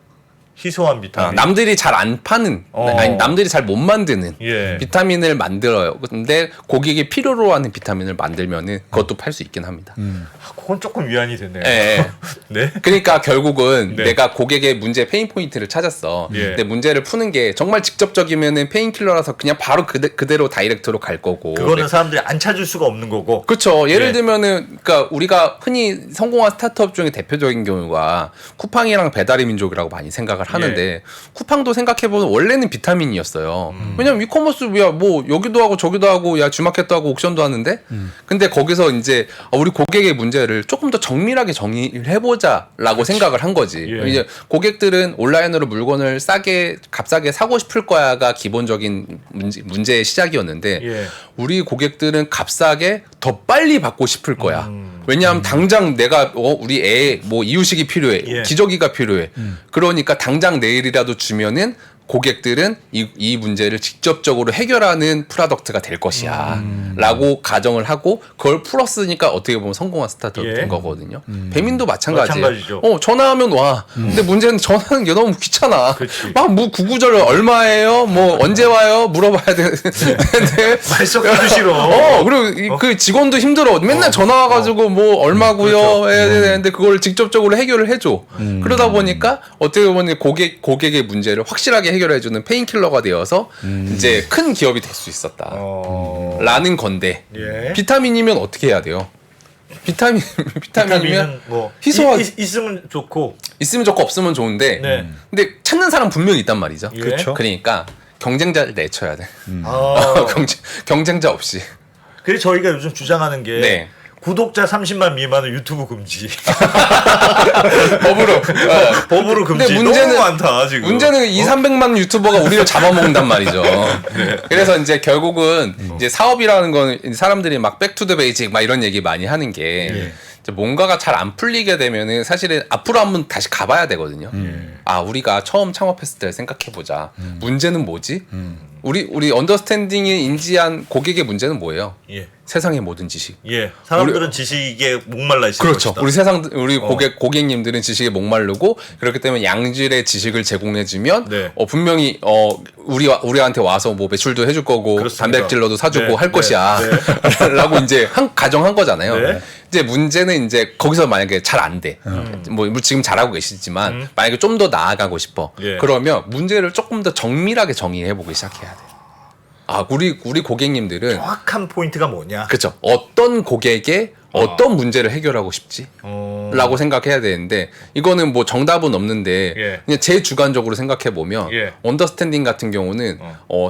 희소한 비타민. 남들이 잘 안 파는, 아니 남들이 잘 못 만드는 예. 비타민을 만들어요. 근데 고객이 필요로 하는 비타민을 만들면은 그것도 팔 수 있긴 합니다. 그건 조금 위안이 되네요. 예. 네. 그러니까 결국은 네. 내가 고객의 문제 페인 포인트를 찾았어. 예. 근데 문제를 푸는 게 정말 직접적이면은 페인킬러라서 그냥 바로 그대로 다이렉트로 갈 거고. 그거는 사람들이 안 찾을 수가 없는 거고. 그렇죠. 예를 예. 들면은 그러니까 우리가 흔히 성공한 스타트업 중에 대표적인 경우가 쿠팡이랑 배달의 민족이라고 많이 생각을 하는데 쿠팡도 생각해 보면 원래는 비타민이었어요. 왜냐면 이커머스야 뭐 여기도 하고 저기도 하고 야 주마켓도 하고 옥션도 하는데 근데 거기서 이제 우리 고객의 문제를 조금 더 정밀하게 정의를 해보자라고 생각을 한 거지. 예. 이제 고객들은 온라인으로 물건을 값싸게 사고 싶을 거야가 기본적인 문제의 시작이었는데 예. 우리 고객들은 값싸게 더 빨리 받고 싶을 거야. 왜냐하면 당장 내가 우리 애 뭐 이유식이 필요해, 예. 기저귀가 필요해. 그러니까 당장 내일이라도 주면은 고객들은 이 문제를 직접적으로 해결하는 프로덕트가 될 것이야 라고 가정을 하고 그걸 풀었으니까 어떻게 보면 성공한 스타트업이 예. 된 거거든요. 배민도 마찬가지예요. 마찬가지죠. 전화하면 와. 근데 문제는 전화하는 게 너무 귀찮아. 그치. 막 뭐 구구절 얼마예요? 뭐 언제 와요? 물어봐야 되는데 말썽도 싫어. 그리고 그 직원도 힘들어. 맨날 전화 와가지고 뭐 얼마고요? 그렇죠. 해야 되는데 그걸 직접적으로 해결을 해줘. 그러다 보니까 어떻게 보면 고객의 문제를 확실하게 해결해주는 페인킬러가 되어서 이제 큰 기업이 될 수 있었다. 라는 건데 예. 비타민이면 어떻게 해야 돼요? 비타민이면 비타민은 뭐 희소한 있으면 좋고. 있으면 좋고 없으면 좋은데 네. 근데 찾는 사람 분명히 있단 말이죠. 예. 그렇죠. 그러니까 경쟁자를 내쳐야 돼. 아. 경쟁자 없이. 그래서 저희가 요즘 주장하는 게 네. 구독자 30만 미만은 유튜브 금지. 법으로. 법으로 금지. 너무 많다 지금. 문제는 200~300만 유튜버가 우리를 잡아먹는단 말이죠. 그래서 이제 결국은 이제 사업이라는 건 사람들이 막 백투더 베이직 막 이런 얘기 많이 하는 게 이제 뭔가가 잘 안 풀리게 되면은 사실은 앞으로 한번 다시 가봐야 되거든요. 아 우리가 처음 창업했을 때 생각해보자. 문제는 뭐지? 우리 언더스탠딩이 인지한 고객의 문제는 뭐예요? 예. 세상의 모든 지식. 예. 사람들은 지식에 목말라 있을 그렇죠. 것이다. 우리 고객님들은 지식에 목마르고 그렇기 때문에 양질의 지식을 제공해주면 네. 분명히 우리한테 와서 뭐 매출도 해줄 거고 그렇습니다. 단백질러도 사주고 네, 할 네, 것이야. 라고 이제 가정한 거잖아요. 네. 이제 문제는 이제 거기서 만약에 잘 안 돼. 뭐 지금 잘하고 계시지만 만약에 좀 더 나아가고 싶어. 예. 그러면 문제를 조금 더 정밀하게 정의해보기 시작해야 돼. 아 우리 고객님들은 정확한 포인트가 뭐냐? 그렇죠. 어떤 고객의 어떤 문제를 해결하고 싶지? 라고 생각해야 되는데 이거는 뭐 정답은 없는데 예. 그냥 제 주관적으로 생각해 보면 예. 언더스탠딩 같은 경우는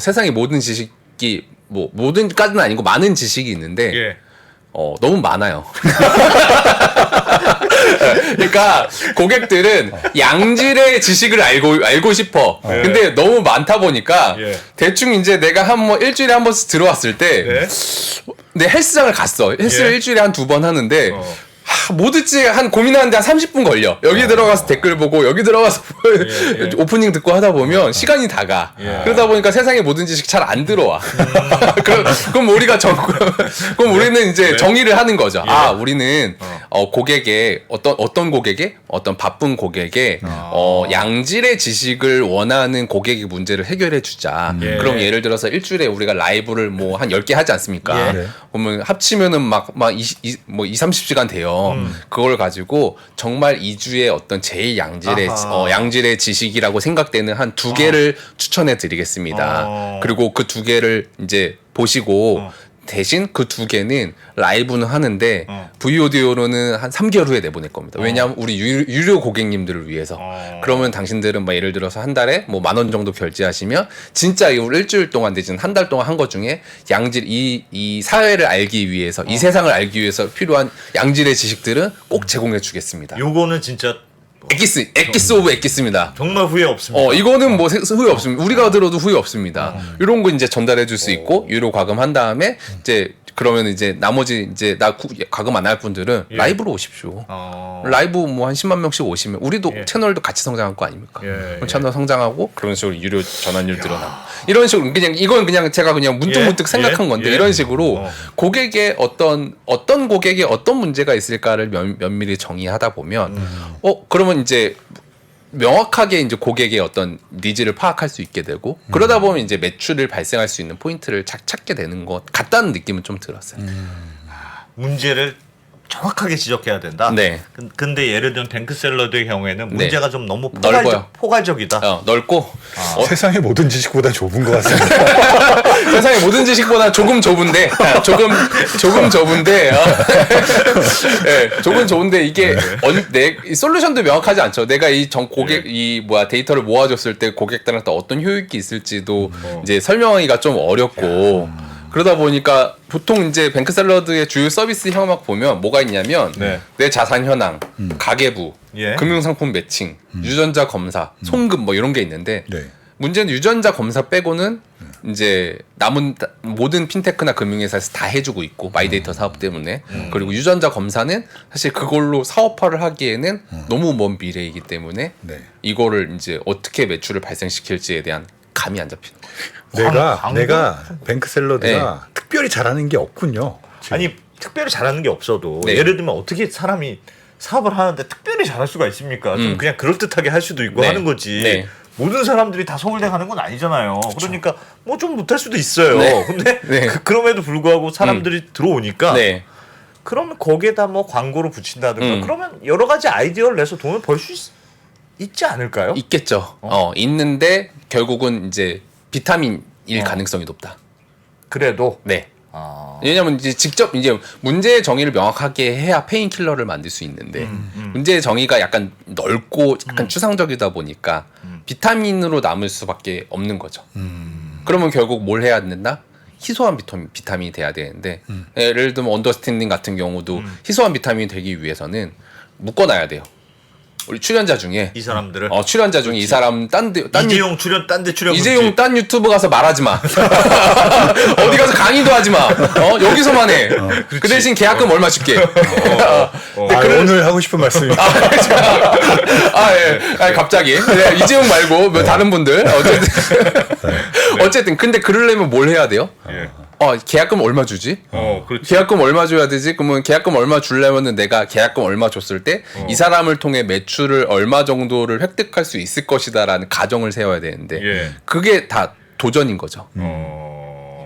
세상의 모든 지식이 뭐 모든까지는 아니고 많은 지식이 있는데 예. 너무 많아요. 그러니까 고객들은 양질의 지식을 알고 싶어. 네. 근데 너무 많다 보니까 예. 대충 이제 내가 일주일에 한 번씩 들어왔을 때 네. 내 헬스장을 갔어. 헬스를 예. 일주일에 한 2번 하는데 뭐 듣지 고민하는데 한 30분 걸려. 여기 들어가서 댓글 보고 여기 들어가서 예. 오프닝 듣고 하다 보면 시간이 다 가. 그러다 보니까 세상의 모든 지식 잘 안 들어와. 그럼 우리가 그럼 우리는 이제 정의를 하는 거죠. 아, 우리는 고객의 어떤 고객의 어떤 바쁜 고객의 양질의 지식을 원하는 고객의 문제를 해결해 주자. 예. 그럼 예를 들어서 일주일에 우리가 라이브를 뭐 한 10개 하지 않습니까? 예. 그러면 합치면은 막 20~30시간 돼요. 그걸 가지고 정말 2주의 어떤 제일 양질의 지식이라고 생각되는 한 2개를 추천해 드리겠습니다. 그리고 그 2개를 이제 보시고 대신 그 2개는 라이브는 하는데 VOD로는 한 3개월 후에 내보낼 겁니다. 왜냐하면 우리 유료 고객님들을 위해서. 그러면 당신들은 막 예를 들어서 한 달에 뭐 10,000원 정도 결제하시면 진짜 일주일 동안 내지는 한 달 동안 한 것 중에 양질 이 사회를 알기 위해서 이 세상을 알기 위해서 필요한 양질의 지식들은 꼭 제공해 주겠습니다. 요거는 진짜 엑기스 오브 엑기스입니다. 정말 후회 없습니다. 이거는 뭐 후회 없습니다. 우리가 들어도 후회 없습니다. 이런 거 이제 전달해 줄 수 있고 유료 과금한 다음에 이제 그러면 이제 나머지 이제 과금 안 할 분들은 예. 라이브로 오십시오. 라이브 뭐 한 10만 명씩 오시면 우리도 예. 채널도 같이 성장할 거 아닙니까? 예, 그럼 예. 채널 성장하고 그런 식으로 유료 전환율 늘어나고 이런 식으로 그냥 이건 그냥 제가 그냥 문득문득 예, 생각한 예, 건데 예. 이런 식으로 고객의 어떤 고객의 어떤 문제가 있을까를 면밀히 정의하다 보면 그러면 이제 명확하게 이제 고객의 어떤 니즈를 파악할 수 있게 되고 그러다 보면 이제 매출을 발생할 수 있는 포인트를 찾게 되는 것 같다는 느낌은 좀 들었어요. 문제를 정확하게 지적해야 된다. 네. 근데 예를 들면 뱅크샐러드의 경우에는 네. 문제가 좀 너무 넓어요. 포괄적이다. 넓고 세상의 모든 지식보다 좁은 것 같습니다. 세상의 모든 지식보다 조금 좁은데 조금 좁은데 조금 좁은데 이게 이 솔루션도 명확하지 않죠. 내가 이 고객 데이터를 모아줬을 때 고객들한테 어떤 효익이 있을지도 이제 설명하기가 좀 어렵고 그러다 보니까 보통 이제 뱅크샐러드의 주요 서비스 형막 보면 뭐가 있냐면 네. 내 자산 현황, 가계부, 예. 금융상품 매칭, 유전자 검사, 송금 뭐 이런 게 있는데 네. 문제는 유전자 검사 빼고는 이제 남은 모든 핀테크나 금융회사에서 다 해주고 있고 마이데이터 사업 때문에 그리고 유전자 검사는 사실 그걸로 사업화를 하기에는 너무 먼 미래이기 때문에 네. 이거를 이제 어떻게 매출을 발생시킬지에 대한 감이 안 잡히는 거예요. 내가 뱅크샐러드가 특별히 잘하는 게 없군요. 지금. 아니 특별히 잘하는 게 없어도 네. 예를 들면 어떻게 사람이 사업을 하는데 특별히 잘할 수가 있습니까? 좀 그냥 그럴듯하게 할 수도 있고 네. 하는 거지. 네. 모든 사람들이 다 서울대 가는 건 아니잖아요. 그러니까 뭐 좀 못할 수도 있어요. 네. 근데 네. 그럼에도 불구하고 사람들이 들어오니까 네. 그러면 거기에다 뭐 광고를 붙인다든가 그러면 여러 가지 아이디어를 내서 돈을 벌 수 있지 않을까요? 있겠죠. 있는데 결국은 이제 비타민일 가능성이 높다. 그래도 네. 아. 왜냐면 이제 직접 이제 문제의 정의를 명확하게 해야 페인킬러를 만들 수 있는데 문제의 정의가 약간 넓고 약간 추상적이다 보니까 비타민으로 남을 수밖에 없는 거죠. 그러면 결국 뭘 해야 된다? 희소한 비타민이 돼야 되는데 예를 들면 언더스탠딩 같은 경우도 희소한 비타민이 되기 위해서는 묶어놔야 돼요. 우리 출연자 중에 이 사람들을 출연자 중에 이 사람 이재용 출연 딴데 출연 이재용 딴 유튜브 가서 말하지 마. 어디 가서 강의도 하지 마. 여기서만 해. 그 대신 계약금 얼마 줄게. 오늘 하고 싶은 말씀이 갑자기. 이재용 말고 뭐 다른 분들 어쨌든 근데 그러려면 뭘 해야 돼요? 예. 계약금 얼마 주지? 그렇지. 계약금 얼마 줘야 되지? 그러면 계약금 얼마 주려면은 내가 계약금 얼마 줬을 때 이 사람을 통해 매출을 얼마 정도를 획득할 수 있을 것이다라는 가정을 세워야 되는데 예. 그게 다 도전인 거죠.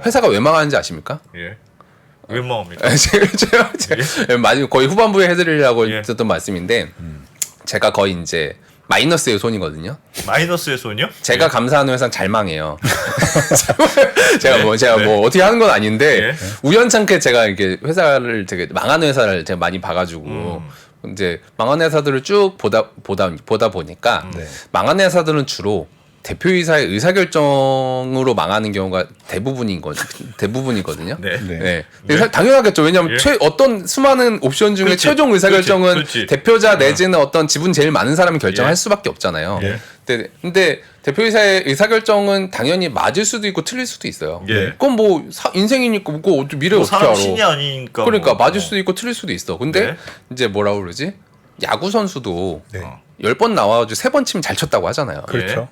회사가 왜 망하는지 아십니까? 예. 왜 망합니까? 제가 마지막 거의 후반부에 해드리려고 예. 했던 말씀인데 제가 거의 이제 마이너스의 손이거든요. 마이너스의 손이요? 제가 감사하는 회사는 잘 망해요. 제가 뭐 어떻게 하는 건 아닌데 예. 우연찮게 제가 이렇게 회사를 되게 망하는 회사를 제가 많이 봐가지고 이제 망하는 회사들을 쭉 보다 보니까 망하는 회사들은 주로 대표이사의 의사결정으로 망하는 경우가 대부분이거든요. 네. 네. 네. 당연하겠죠. 왜냐하면 예. 어떤 수많은 옵션 중에 그렇지. 최종 의사결정은 그렇지. 대표자 내지는 어떤 지분 제일 많은 사람이 결정할 예. 수밖에 없잖아요. 예. 근데 대표이사의 의사결정은 당연히 맞을 수도 있고 틀릴 수도 있어요. 예. 그건 뭐 인생이니까 뭐 미래 뭐 어떻게 사람 알아. 신이 아니니까. 그러니까 뭐. 맞을 수도 있고 틀릴 수도 있어. 근데 네. 이제 뭐라 그러지? 야구 선수도 네. 10번 나와가지고 3번 치면 잘 쳤다고 하잖아요. 그렇죠.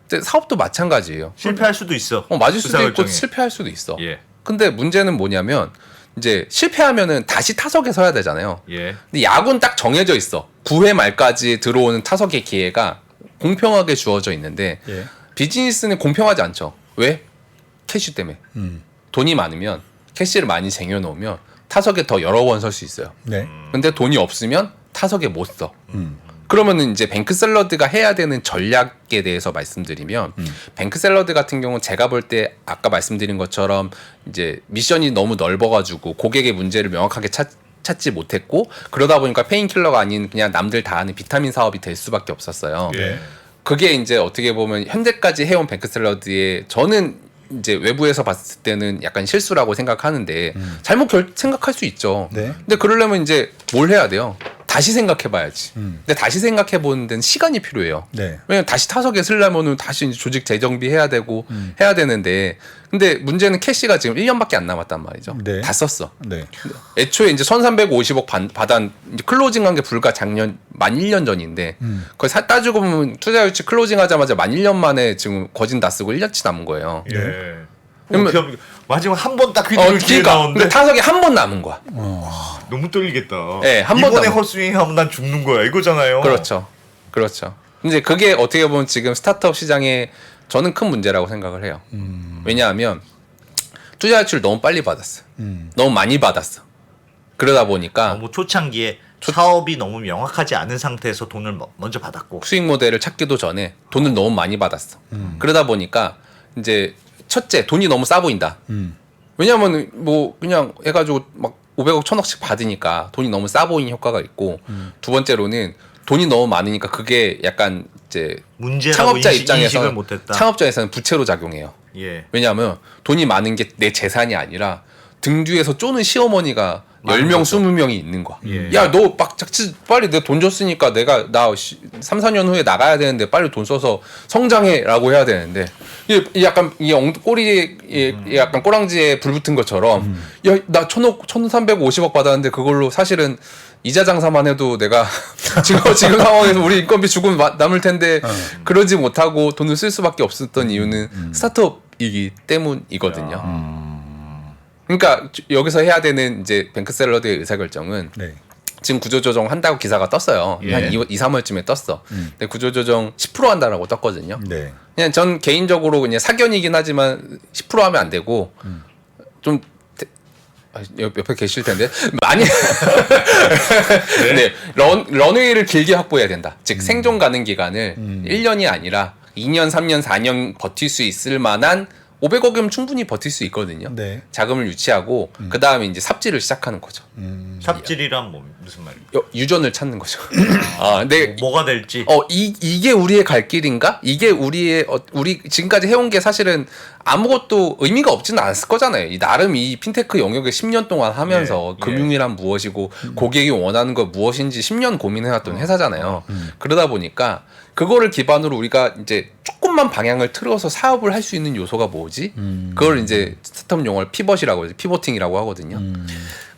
근데 사업도 마찬가지예요. 실패할 수도 있어. 맞을 수도 있고 의사결정이. 실패할 수도 있어. 예. 근데 문제는 뭐냐면 이제 실패하면은 다시 타석에 서야 되잖아요. 예. 근데 야구는 딱 정해져 있어. 9회 말까지 들어오는 타석의 기회가 공평하게 주어져 있는데 예. 비즈니스는 공평하지 않죠. 왜? 캐시 때문에. 돈이 많으면 캐시를 많이 쟁여놓으면 타석에 더 여러 번 설 수 있어요. 네. 근데 돈이 없으면 타석에 못 써. 그러면은 이제 뱅크샐러드가 해야 되는 전략에 대해서 말씀드리면 뱅크샐러드 같은 경우는 제가 볼 때 아까 말씀드린 것처럼 이제 미션이 너무 넓어가지고 고객의 문제를 명확하게 찾지 못했고 그러다 보니까 페인킬러가 아닌 그냥 남들 다 아는 비타민 사업이 될 수밖에 없었어요. 예. 그게 이제 어떻게 보면 현재까지 해온 뱅크샐러드의 저는 이제 외부에서 봤을 때는 약간 실수라고 생각하는데 잘못 생각할 수 있죠. 네. 근데 그러려면 이제 뭘 해야 돼요? 다시 생각해봐야지. 근데 다시 생각해보는 데는 시간이 필요해요. 네. 왜냐면 다시 타석에 쓰려면은 다시 이제 조직 재정비해야 되고 해야 되는데, 근데 문제는 캐시가 지금 1년밖에 안 남았단 말이죠. 네. 다 썼어. 네. 애초에 이제 1,350억 받은 이제 클로징한 게 불과 작년 만 1년 전인데, 그걸 따지고 보면 투자 유치 클로징 하자마자 만 1년 만에 지금 거진 다 쓰고 1년치 남은 거예요. 예. 그러면- 마지막 한 번 딱 휘두를 기회 그러니까 나오는데 타석에 한 번 남은 거야. 너무 떨리겠다. 네, 한번 이번에 남은- 헛스윙하면 난 죽는 거야 이거잖아요. 그렇죠. 그렇죠. 이제 그게 어떻게 보면 지금 스타트업 시장에 저는 큰 문제라고 생각을 해요. 왜냐하면 투자 대출 너무 빨리 받았어. 너무 많이 받았어. 그러다 보니까 너무 초창기에 사업이 너무 명확하지 않은 상태에서 돈을 먼저 받았고 수익 모델을 찾기도 전에 돈을 너무 많이 받았어. 그러다 보니까 이제 첫째 돈이 너무 싸 보인다. 왜냐하면 뭐 그냥 해가지고 막 500억 1000억씩 받으니까 돈이 너무 싸 보이는 효과가 있고, 두 번째로는 돈이 너무 많으니까 그게 약간 이제 문제라고 창업자 인식을 입장에서는 못했다. 창업자에서는 부채로 작용해요. 예. 왜냐하면 돈이 많은 게 내 재산이 아니라 등 뒤에서 쪼는 시어머니가 많은 10명, 거죠. 20명이 있는 거야. 예. 야, 너 빨리 내 돈 줬으니까 내가 3, 4년 후에 나가야 되는데 빨리 돈 써서 성장해라고 해야 되는데, 이게 약간 이 꼬리에 약간 꼬랑지에 불 붙은 것처럼 야, 나 1,350억 받았는데 그걸로 사실은 이자 장사만 해도 내가 지금 상황에서 우리 인건비 주고 남을 텐데 그러지 못하고 돈을 쓸 수밖에 없었던 이유는 스타트업이기 때문이거든요. 그러니까 여기서 해야 되는 이제 뱅크샐러드의 의사결정은 네. 지금 구조조정 한다고 기사가 떴어요. 예. 한 2, 3월쯤에 떴어. 근데 구조조정 10% 한다라고 떴거든요. 네. 그냥 전 개인적으로 그냥 사견이긴 하지만 10% 하면 안 되고 좀 옆에 계실 텐데 많이 네, 런웨이를 길게 확보해야 된다. 즉 생존 가능 기간을 1년이 아니라 2년, 3년, 4년 버틸 수 있을 만한 500억이면 충분히 버틸 수 있거든요. 네. 자금을 유치하고 그 다음에 이제 삽질을 시작하는 거죠. 삽질이란 무슨 말이에요? 유전을 찾는 거죠. 아, 근데 뭐가 될지. 이게 우리의 갈 길인가? 이게 우리 지금까지 해온 게 사실은 아무것도 의미가 없지는 않았을 거잖아요. 나름 이 핀테크 영역에 10년 동안 하면서 예, 금융이란 무엇이고 고객이 원하는 거 무엇인지 10년 고민해왔던 회사잖아요. 그러다 보니까 그거를 기반으로 우리가 이제 조금만 방향을 틀어서 사업을 할 수 있는 요소가 뭐지? 그걸 이제 스타트업 용어를 피벗이라고 하죠. 피보팅이라고 하거든요.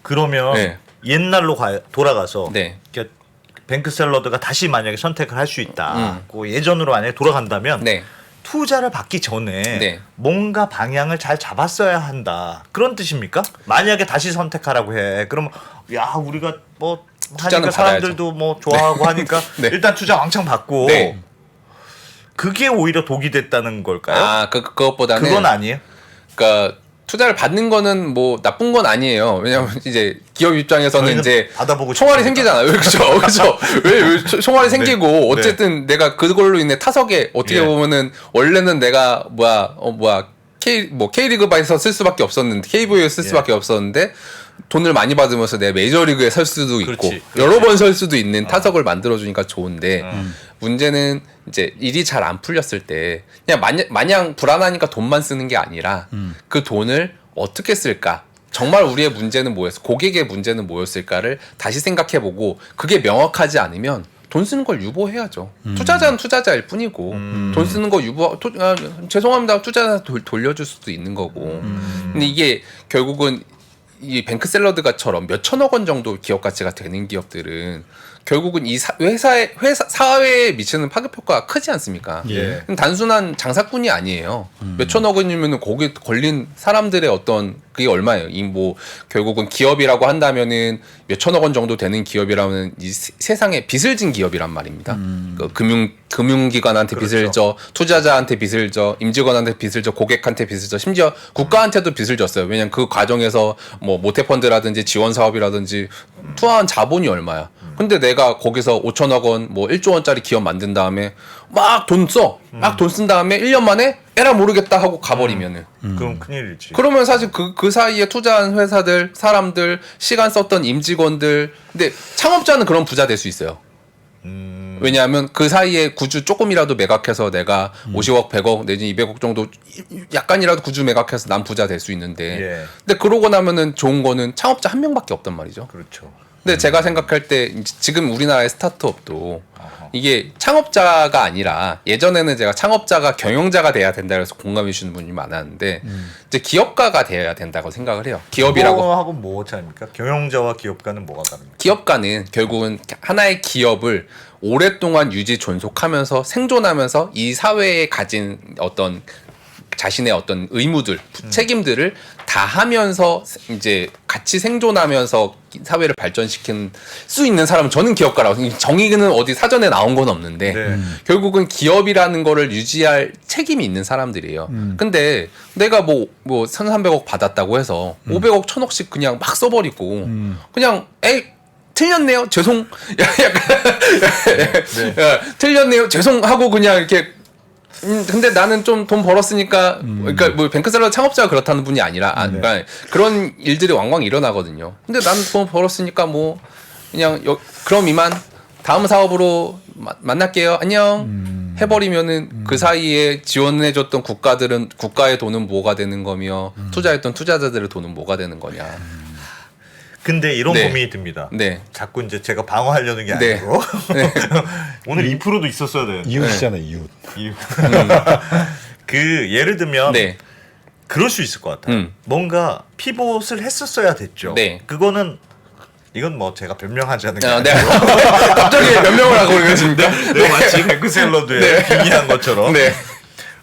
그러면 네. 옛날로 돌아가서 네. 이렇게 뱅크샐러드가 다시 만약에 선택을 할 수 있다. 그 예전으로 만약에 돌아간다면 네. 투자를 받기 전에 네. 뭔가 방향을 잘 잡았어야 한다. 그런 뜻입니까? 만약에 다시 선택하라고 해. 그러면 야 우리가 뭐 투자는 하니까 사람들도 뭐 좋아하고 하니까 네. 일단 투자 왕창 받고 네. 그게 오히려 독이 됐다는 걸까요? 아, 그것보다는 그건 아니에요. 그러니까 투자를 받는 거는 뭐 나쁜 건 아니에요. 왜냐면 이제 기업 입장에서는 저희는 이제 받아보고 총알이 싶으니까. 생기잖아요. 그렇죠, 그렇죠. 왜 총알이 생기고 네. 어쨌든 내가 그걸로 인해 타석에 어떻게 예. 보면은 원래는 내가 K리그에서 쓸 수밖에 없었는데 KV에 쓸 예. 수밖에 없었는데 돈을 많이 받으면서 내 메이저리그에 설 수도 있고 그렇지. 여러 번 설 수도 있는 타석을 만들어주니까 좋은데 문제는 이제 일이 잘 안 풀렸을 때 그냥 마냥 불안하니까 돈만 쓰는 게 아니라 그 돈을 어떻게 쓸까? 정말 우리의 문제는 뭐였어? 고객의 문제는 뭐였을까를 다시 생각해보고 그게 명확하지 않으면 돈 쓰는 걸 유보해야죠. 투자자는 투자자일 뿐이고 돈 쓰는 거 죄송합니다. 투자자 돌려줄 수도 있는 거고. 근데 이게 결국은 이 뱅크샐러드가처럼 몇 천억 원 정도 기업 가치가 되는 기업들은 결국은 이 사회에 미치는 파급 효과가 크지 않습니까? 예. 단순한 장사꾼이 아니에요. 몇 천억 원이면 거기에 걸린 사람들의 어떤 그게 얼마예요? 이 뭐 결국은 기업이라고 한다면은 몇 천억 원 정도 되는 기업이라면 이 세상에 빚을 진 기업이란 말입니다. 그 금융기관한테 그렇죠. 빚을 져, 투자자한테 빚을 져, 임직원한테 빚을 져, 고객한테 빚을 져, 심지어 국가한테도 빚을 졌어요. 왜냐면 그 과정에서 뭐 모태펀드라든지 지원 사업이라든지 투하한 자본이 얼마야? 근데 내가 거기서 5천억 원, 뭐 1조 원짜리 기업 만든 다음에 막 돈 써. 막 돈 쓴 다음에 1년 만에 에라 모르겠다 하고 가버리면은. 그럼 큰일이지. 그러면 사실 그 사이에 투자한 회사들, 사람들, 시간 썼던 임직원들. 근데 창업자는 그런 부자 될 수 있어요. 왜냐하면 그 사이에 구주 조금이라도 매각해서 내가 50억, 100억 내지 200억 정도 약간이라도 구주 매각해서 난 부자 될 수 있는데. 예. 근데 그러고 나면은 좋은 거는 창업자 한 명밖에 없단 말이죠. 그렇죠. 근데 제가 생각할 때 지금 우리나라의 스타트업도 이게 창업자가 아니라 예전에는 제가 창업자가 경영자가 돼야 된다 그래서 공감해 주시는 분이 많았는데 이제 기업가가 돼야 된다고 생각을 해요. 기업이라고 하고 뭐 차입니까? 경영자와 기업가는 뭐가 다릅니까? 기업가는 결국은 하나의 기업을 오랫동안 유지 존속하면서 생존하면서 이 사회에 가진 어떤 자신의 어떤 의무들, 책임들을 다 하면서 이제 같이 생존하면서 사회를 발전시킬 수 있는 사람은 저는 기업가라고 생각해요. 정의는 어디 사전에 나온 건 없는데 네. 결국은 기업이라는 거를 유지할 책임이 있는 사람들이에요. 근데 내가 뭐 1,300억 받았다고 해서 500억, 1,000억씩 그냥 막 써버리고 그냥 틀렸네요. 죄송. 야, 틀렸네요. 죄송하고 그냥 이렇게 근데 나는 좀 돈 벌었으니까 그러니까 뭐 뱅크셀러 창업자가 그렇다는 분이 아니라 그러니까 그런 일들이 왕왕 일어나거든요. 근데 나는 돈 벌었으니까 뭐 그냥 그럼 이만 다음 사업으로 만날게요. 안녕. 해버리면은 그 사이에 지원해줬던 국가들은 국가의 돈은 뭐가 되는 거며 투자했던 투자자들의 돈은 뭐가 되는 거냐. 근데 이런 네. 고민이 듭니다. 네. 자꾸 이제 제가 방어하려는 게 네. 아니고 오늘 2%도 있었어야 되는데. 이웃이잖아요, 이웃. 그 예를 들면 네. 그럴 수 있을 것 같아요. 뭔가 피봇을 했었어야 됐죠. 네. 그거는 이건 뭐 제가 변명하지 않은 게 네. 아니고 갑자기 명명을 하고 그러십니까? 내가 마치 뱅크샐러드에 빙의한 것처럼 네.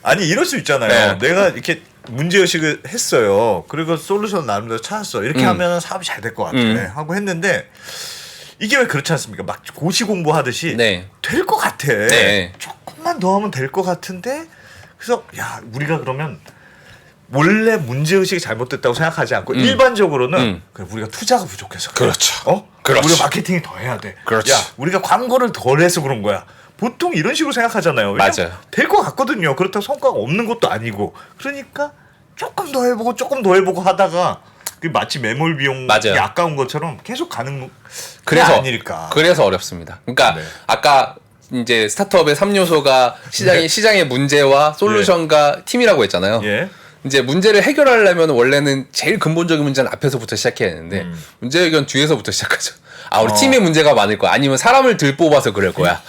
아니 이럴 수 있잖아요. 네. 내가 이렇게 문제의식을 했어요. 그리고 솔루션 나름대로 찾았어. 이렇게 하면 사업이 잘 될 것 같아 하고 했는데 이게 왜 그렇지 않습니까? 막 고시 공부하듯이 네. 될 것 같아. 네. 조금만 더 하면 될 것 같은데 그래서 야 우리가 그러면 원래 문제의식이 잘못됐다고 생각하지 않고 일반적으로는 그래, 우리가 투자가 부족해서 그래. 그렇죠. 그렇지. 그렇지. 우리가 마케팅이 더 해야 돼. 그렇지. 야 우리가 광고를 덜 해서 그런 거야. 보통 이런 식으로 생각하잖아요. 맞아요. 될 것 같거든요. 그렇다고 성과가 없는 것도 아니고 그러니까 조금 더 해보고 조금 더 해보고 하다가 그 마치 매몰 비용이 맞아요. 아까운 것처럼 계속 가는 게 그래서 아닐까. 그래서 어렵습니다. 그러니까 네. 아까 이제 스타트업의 3요소가 시장의 문제와 솔루션과 팀이라고 했잖아요. 예. 이제 문제를 해결하려면 원래는 제일 근본적인 문제는 앞에서부터 시작해야 되는데 문제 해결은 뒤에서부터 시작하죠. 아 우리 팀에 문제가 많을 거야. 아니면 사람을 덜 뽑아서 그럴 거야.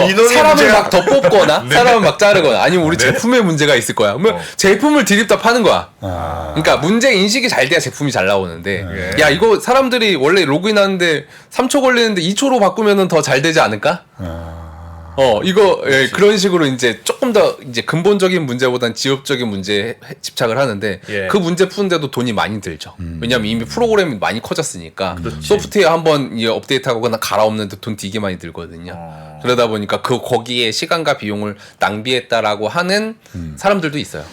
인원의 사람을 문제가- 막 더 뽑거나 사람을 막 자르거나 아니면 우리 제품에 문제가 있을 거야. 그러면 제품을 드립다 파는 거야. 그러니까 문제 인식이 잘 돼야 제품이 잘 나오는데 야 이거 사람들이 원래 로그인하는데 3초 걸리는데 2초로 바꾸면은 더 잘 되지 않을까? 이거 그런 식으로 이제 조금 더 이제 근본적인 문제보다는 지엽적인 문제에 집착을 하는데 예. 그 문제 푸는데도 돈이 많이 들죠. 왜냐하면 이미 프로그램이 많이 커졌으니까 소프트웨어 한번 업데이트하고 그냥 갈아엎는데 돈 되게 많이 들거든요. 그러다 보니까 거기에 시간과 비용을 낭비했다라고 하는 사람들도 있어요.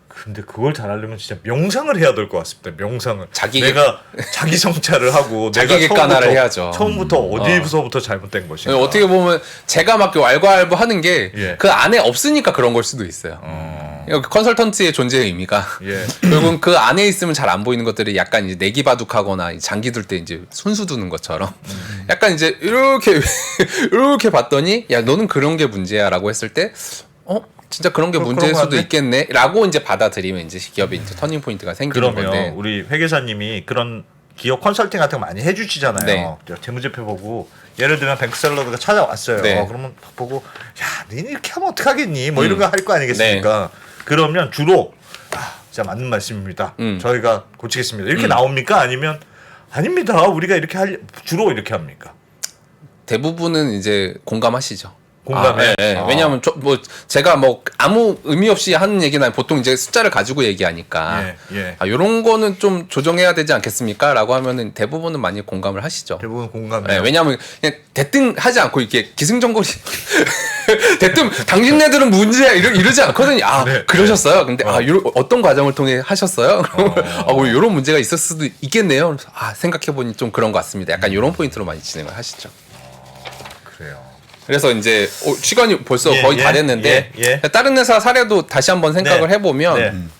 근데 그걸 잘하려면 진짜 명상을 해야 될 것 같습니다. 명상을. 자기 내가 자기 성찰을 하고 자기 내가 객관화를 해야죠. 처음부터 어디서부터 잘못된 것인가. 어떻게 보면 제가 막 왈가왈부 하는 게 예. 그 안에 없으니까 그런 걸 수도 있어요. 컨설턴트의 존재의 의미가 예. 결국은 그 안에 있으면 잘 안 보이는 것들이 약간 이제 내기바둑하거나 장기 둘 때 이제 순수 두는 것처럼 약간 이제 이렇게 봤더니 야 너는 그런 게 문제야라고 했을 때 진짜 그런 게 문제일 그런 거 수도 같네? 있겠네라고 이제 받아들이면 이제 기업의 이제 터닝 포인트가 생기는 그러면 건데. 우리 회계사님이 그런 기업 컨설팅 같은 거 많이 해주시잖아요. 네. 재무제표 보고 예를 들면 뱅크샐러드가 찾아왔어요. 네. 그러면 보고 야, 니네 이렇게 하면 어떡하겠니? 뭐 이런 거 할 거 아니겠습니까? 그러면 주로 진짜 맞는 말씀입니다. 저희가 고치겠습니다. 이렇게 나옵니까? 아니면 아닙니다. 우리가 이렇게 주로 이렇게 합니까? 대부분은 이제 공감하시죠. 공감해. 왜냐하면 제가 뭐 아무 의미 없이 하는 얘기는 보통 이제 숫자를 가지고 얘기하니까 예. 이런 거는 좀 조정해야 되지 않겠습니까?라고 하면은 대부분은 많이 공감을 하시죠. 대부분 공감해요. 네, 왜냐하면 그냥 대뜸 하지 않고 이렇게 기승전결이 대뜸 당신네들은 문제야 이러지 않거든요. 네. 그러셨어요. 근데 어떤 과정을 통해 하셨어요? 그러면 이런 문제가 있을 수도 있겠네요. 그래서 생각해 보니 좀 그런 것 같습니다. 약간 이런 포인트로 많이 진행을 하시죠. 그래요. 그래서 이제 시간이 벌써 거의 다 됐는데 다른 회사 사례도 다시 한번 생각을 해보면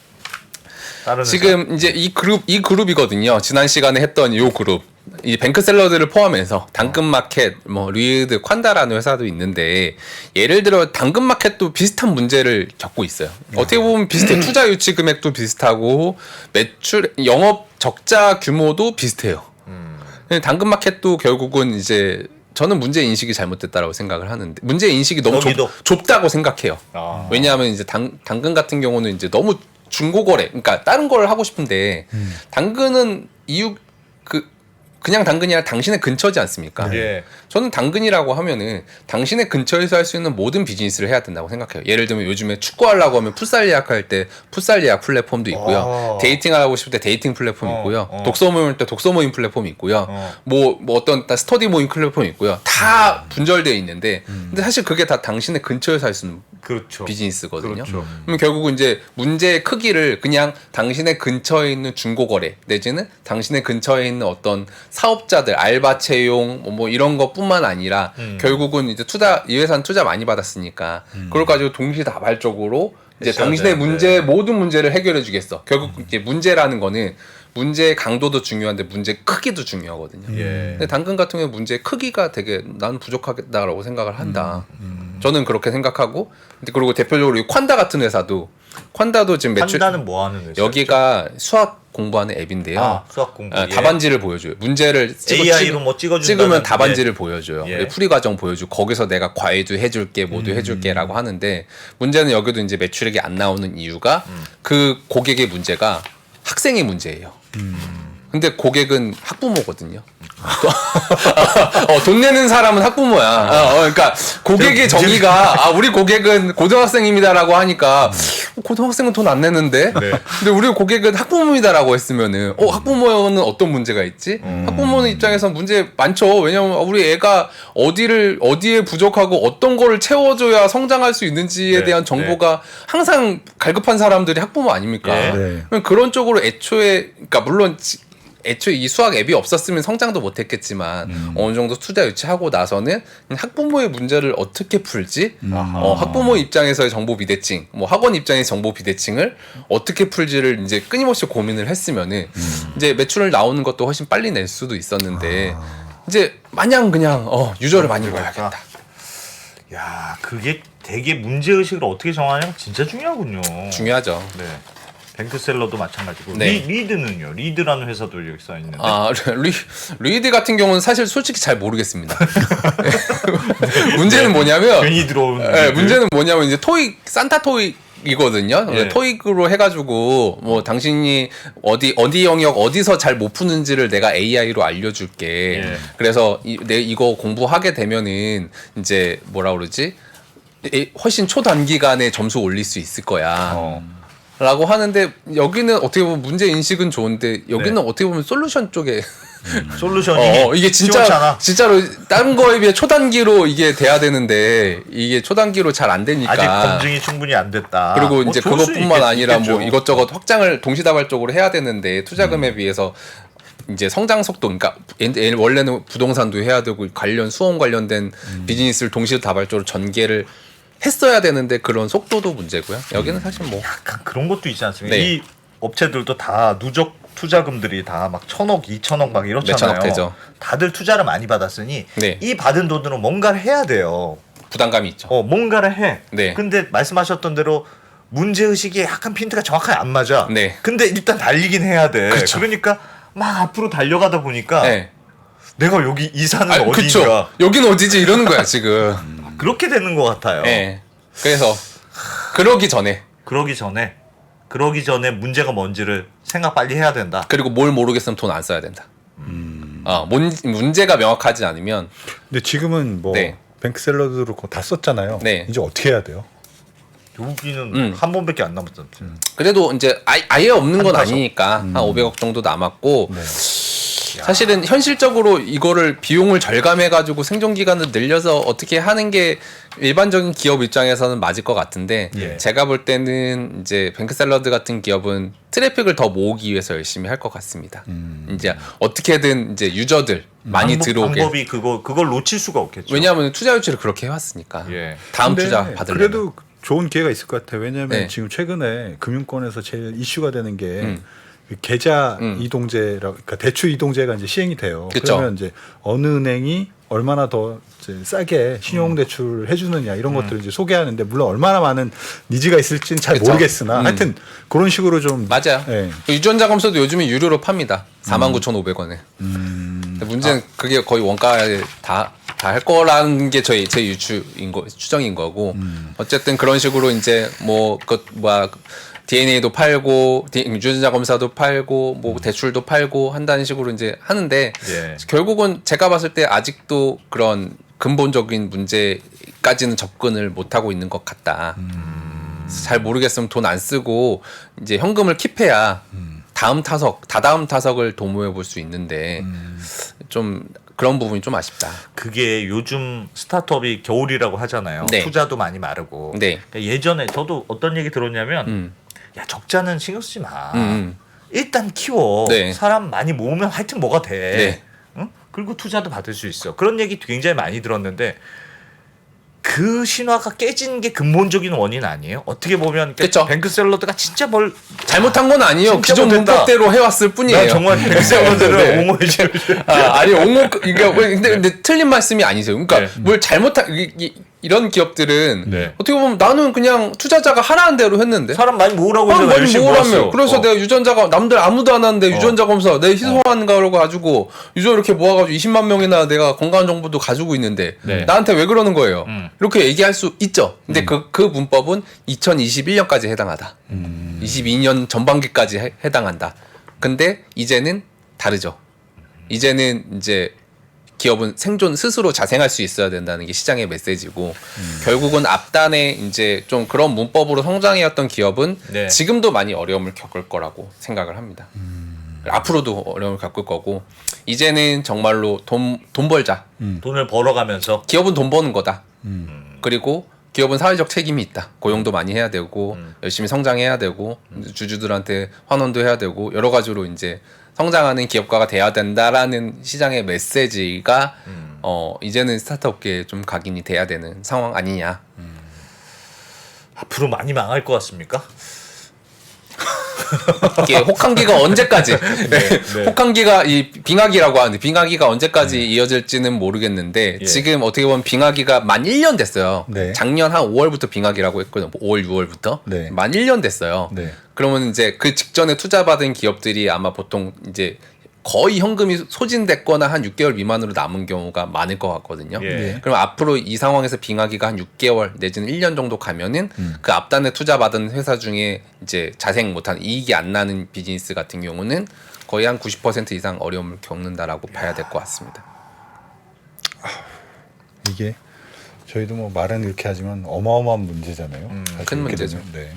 다른 지금 이제 이 그룹이거든요. 지난 시간에 했던 이 그룹 이 뱅크 샐러드를 포함해서 당근마켓, 뭐 리드, 콴다라는 회사도 있는데 예를 들어 당근마켓도 비슷한 문제를 겪고 있어요. 어떻게 보면 비슷해. 투자 유치 금액도 비슷하고 매출 영업 적자 규모도 비슷해요. 근데 당근마켓도 결국은 이제 저는 문제 인식이 잘못됐다라고 생각을 하는데 문제 인식이 너무 좁다고 생각해요. 왜냐하면 이제 당근 같은 경우는 이제 너무 중고거래, 그러니까 다른 걸 하고 싶은데 당근은 그냥 당근이 아니라 당신의 근처지 않습니까? 예. 저는 당근이라고 하면은 당신의 근처에서 할 수 있는 모든 비즈니스를 해야 된다고 생각해요. 예를 들면 요즘에 축구하려고 하면 풋살 예약할 때 풋살 예약 플랫폼도 있고요. 데이팅하고 싶을 때 데이팅 플랫폼 있고요. 독서 모임할 때 독서 모임 플랫폼이 있고요. 뭐 어떤 스터디 모임 플랫폼이 있고요. 다 분절되어 있는데 근데 사실 그게 다 당신의 근처에서 할 수 있는 그렇죠. 비즈니스거든요. 그렇죠. 그럼 결국은 이제 문제의 크기를 그냥 당신의 근처에 있는 중고거래 내지는 당신의 근처에 있는 어떤 사업자들, 알바 채용 뭐 이런 것뿐만 아니라 결국은 이제 이 회사는 투자 많이 받았으니까 그걸 가지고 동시다발적으로 이제 당신의 문제 모든 문제를 해결해 주겠어. 결국 이제 문제라는 거는 문제의 강도도 중요한데 문제 크기도 중요하거든요. 근데 당근 같은 경우 문제의 크기가 되게 난 부족하겠다라고 생각을 한다. 저는 그렇게 생각하고 그리고 대표적으로 이 콴다 같은 회사도 지금 매출 콴다는 뭐 하는 회사? 여기가 수학 공부하는 앱인데요. 수학 공부. 답안지를 보여줘요. 문제를 AI로 뭐 찍으면 답안지를 보여줘요. 예. 풀이 과정 보여주고 거기서 내가 과외도 해줄게, 뭐도 해줄게라고 하는데 문제는 여기도 이제 매출액이 안 나오는 이유가 그 고객의 문제가 학생의 문제예요. 근데 고객은 학부모거든요. 돈 내는 사람은 학부모야. 그러니까 고객의 정의가 우리 고객은 고등학생입니다라고 하니까 고등학생은 돈 안 내는데. 근데 우리 고객은 학부모이다라고 했으면은 학부모는 어떤 문제가 있지? 학부모는 입장에서 문제 많죠. 왜냐면 우리 애가 어디에 부족하고 어떤 거를 채워줘야 성장할 수 있는지에 대한 정보가 항상 갈급한 사람들이 학부모 아닙니까? 그런 쪽으로 그러니까 물론 애초에 이 수학 앱이 없었으면 성장도 못했겠지만 어느 정도 투자 유치하고 나서는 학부모의 문제를 어떻게 풀지, 학부모 입장에서의 정보 비대칭, 뭐 학원 입장의 정보 비대칭을 어떻게 풀지를 이제 끊임없이 고민을 했으면은 이제 매출을 나오는 것도 훨씬 빨리 낼 수도 있었는데 이제 마냥 그냥 유저를 많이 모아야겠다. 야, 그게 되게 문제 의식을 어떻게 정하냐면 진짜 중요하군요. 중요하죠. 네. 뱅크셀러도 마찬가지고 네. 리드는요. 리드라는 회사도 여기 써 있는데. 리드 같은 경우는 사실 솔직히 잘 모르겠습니다. 문제는 뭐냐면 괜히 들어온. 문제는 뭐냐면 이제 산타 토익이거든요. 예. 토익으로 해가지고 뭐 당신이 어디 영역 어디서 잘 못 푸는지를 내가 AI로 알려줄게. 예. 그래서 이거 공부하게 되면은 이제 뭐라 그러지? 훨씬 초단기간에 점수 올릴 수 있을 거야. 라고 하는데 여기는 어떻게 보면 문제 인식은 좋은데 여기는 어떻게 보면 솔루션 쪽에 솔루션이 이게 진짜로 다른 거에 비해 초단기로 이게 돼야 되는데 이게 초단기로 잘 안 되니까 아직 검증이 충분히 안 됐다. 그리고 이제 좋을 수는 그것뿐만 아니라 있겠죠. 뭐 이것저것 확장을 동시다발적으로 해야 되는데 투자금에 비해서 이제 성장 속도, 그러니까 원래는 부동산도 해야 되고 관련 수험 관련된 비즈니스를 동시다발적으로 전개를 했어야 되는데 그런 속도도 문제고요. 여기는 사실 뭐 약간 그런 것도 있지 않습니까? 네. 이 업체들도 다 누적 투자금들이 다 막 1,000억, 2,000억 막 이렇잖아요. 몇천억 되죠. 다들 투자를 많이 받았으니 네. 이 받은 돈으로 뭔가를 해야 돼요. 부담감이 있죠. 뭔가를 해. 네. 근데 말씀하셨던 대로 문제 의식이 약간 핀트가 정확하게 안 맞아. 네. 근데 일단 달리긴 해야 돼. 그쵸. 그러니까 막 앞으로 달려가다 보니까 네. 내가 여기 이 산은 어디인가. 그쵸. 여긴 어디지 이러는 거야 지금. 그렇게 되는 것 같아요. 네. 그래서 그러기 전에 문제가 뭔지를 생각 빨리 해야 된다. 그리고 뭘 모르겠으면 돈 안 써야 된다. 문제가 명확하지 않으면. 근데 지금은 뭐 네. 뱅크샐러드도 그렇고 다 썼잖아요. 네. 이제 어떻게 해야 돼요? 여기는 한 번밖에 안 남았잖아요. 그래도 이제 아예 없는 건 한타서. 아니니까 한 500억 정도 남았고 네. 사실은 현실적으로 이거를 비용을 절감해가지고 생존 기간을 늘려서 어떻게 하는 게 일반적인 기업 입장에서는 맞을 것 같은데 예. 제가 볼 때는 이제 뱅크샐러드 같은 기업은 트래픽을 더 모으기 위해서 열심히 할 것 같습니다. 이제 어떻게든 이제 유저들 많이 들어오게. 방법이 그걸 놓칠 수가 없겠죠. 왜냐하면 투자 유치를 그렇게 해왔으니까. 예. 다음 근데 투자 받으려면. 그래도 좋은 기회가 있을 것 같아요. 왜냐하면 네. 지금 최근에 금융권에서 제일 이슈가 되는 게 계좌 이동제라 그러니까 대출 이동제가 이제 시행이 돼요. 그쵸. 그러면 이제 어느 은행이 얼마나 더 이제 싸게 신용 대출을 해주느냐 이런 것들을 이제 소개하는데 물론 얼마나 많은 니즈가 있을지는 잘 그쵸. 모르겠으나 하여튼 그런 식으로 좀 맞아요. 예. 유전자 검사도 요즘에 유료로 팝니다. 49,500원에. 근데 문제는 그게 거의 원가에 다 할 거라는 게 제 추정인 거고. 어쨌든 그런 식으로 이제 DNA도 팔고 유전자 검사도 팔고 뭐 대출도 팔고 한다는 식으로 이제 하는데 예. 결국은 제가 봤을 때 아직도 그런 근본적인 문제까지는 접근을 못 하고 있는 것 같다. 잘 모르겠으면 돈 안 쓰고 이제 현금을 킵해야 다다음 타석을 도모해 볼 수 있는데 좀 그런 부분이 좀 아쉽다. 그게 요즘 스타트업이 겨울이라고 하잖아요. 네. 투자도 많이 마르고. 네. 그러니까 예전에 저도 어떤 얘기 들었냐면 야 적자는 신경 쓰지 마. 일단 키워. 네. 사람 많이 모으면 하여튼 뭐가 돼. 네. 응? 그리고 투자도 받을 수 있어. 그런 얘기 굉장히 많이 들었는데 그 신화가 깨진 게 근본적인 원인 아니에요? 어떻게 보면 그쵸. 뱅크샐러드가 진짜 뭘 잘못한 건 아니에요. 진짜 기존 못했다. 문법대로 해왔을 뿐이에요. 난 정말 뱅크샐러드를 네. 옹호해 줄 아니 그러니까 근데 틀린 말씀이 아니세요. 그러니까 네. 뭘 잘못한 이런 기업들은 네. 어떻게 보면 나는 그냥 투자자가 하라는 대로 했는데 사람 많이 모으라고 많이 해서 열심히 모으라며. 모았어. 그래서 내가 유전자가 남들 아무도 안 하는데 유전자 검사 내 희소한 거로 가지고 유전 이렇게 모아가지고 20만 명이나 내가 건강 정보도 가지고 있는데 네. 나한테 왜 그러는 거예요? 이렇게 얘기할 수 있죠. 근데 그 문법은 2021년까지 해당하다. 22년 전반기까지 해당한다. 근데 이제는 다르죠. 이제는 이제 기업은 생존 스스로 자생할 수 있어야 된다는 게 시장의 메시지고 결국은 앞단에 이제 좀 그런 문법으로 성장해왔던 기업은 네. 지금도 많이 어려움을 겪을 거라고 생각을 합니다. 앞으로도 어려움을 겪을 거고 이제는 정말로 돈 벌자. 돈을 벌어가면서 기업은 돈 버는 거다. 그리고 기업은 사회적 책임이 있다. 고용도 많이 해야 되고 열심히 성장해야 되고 주주들한테 환원도 해야 되고 여러 가지로 이제 성장하는 기업가가 돼야 된다라는 시장의 메시지가 이제는 스타트업계에 좀 각인이 돼야 되는 상황 아니냐. 앞으로 많이 망할 것 같습니까? 이게 혹한기가 언제까지 혹한기가 이 빙하기라고 하는데 빙하기가 언제까지 이어질지는 모르겠는데 예. 지금 어떻게 보면 빙하기가 만 1년 됐어요. 네. 작년 한 5월부터 빙하기라고 했거든요. 5월 6월부터 네. 만 1년 됐어요. 네. 그러면 이제 그 직전에 투자받은 기업들이 아마 보통 이제 거의 현금이 소진됐거나 한 6개월 미만으로 남은 경우가 많을 것 같거든요. 예. 그럼 앞으로 이 상황에서 빙하기가 한 6개월 내지는 1년 정도 가면은 그 앞단에 투자받은 회사 중에 이제 자생 못한 이익이 안 나는 비즈니스 같은 경우는 거의 한 90% 이상 어려움을 겪는다라고 봐야 될 것 같습니다. 이게 저희도 뭐 말은 이렇게 하지만 어마어마한 문제잖아요. 사실 큰 이렇게 문제죠. 되면. 네.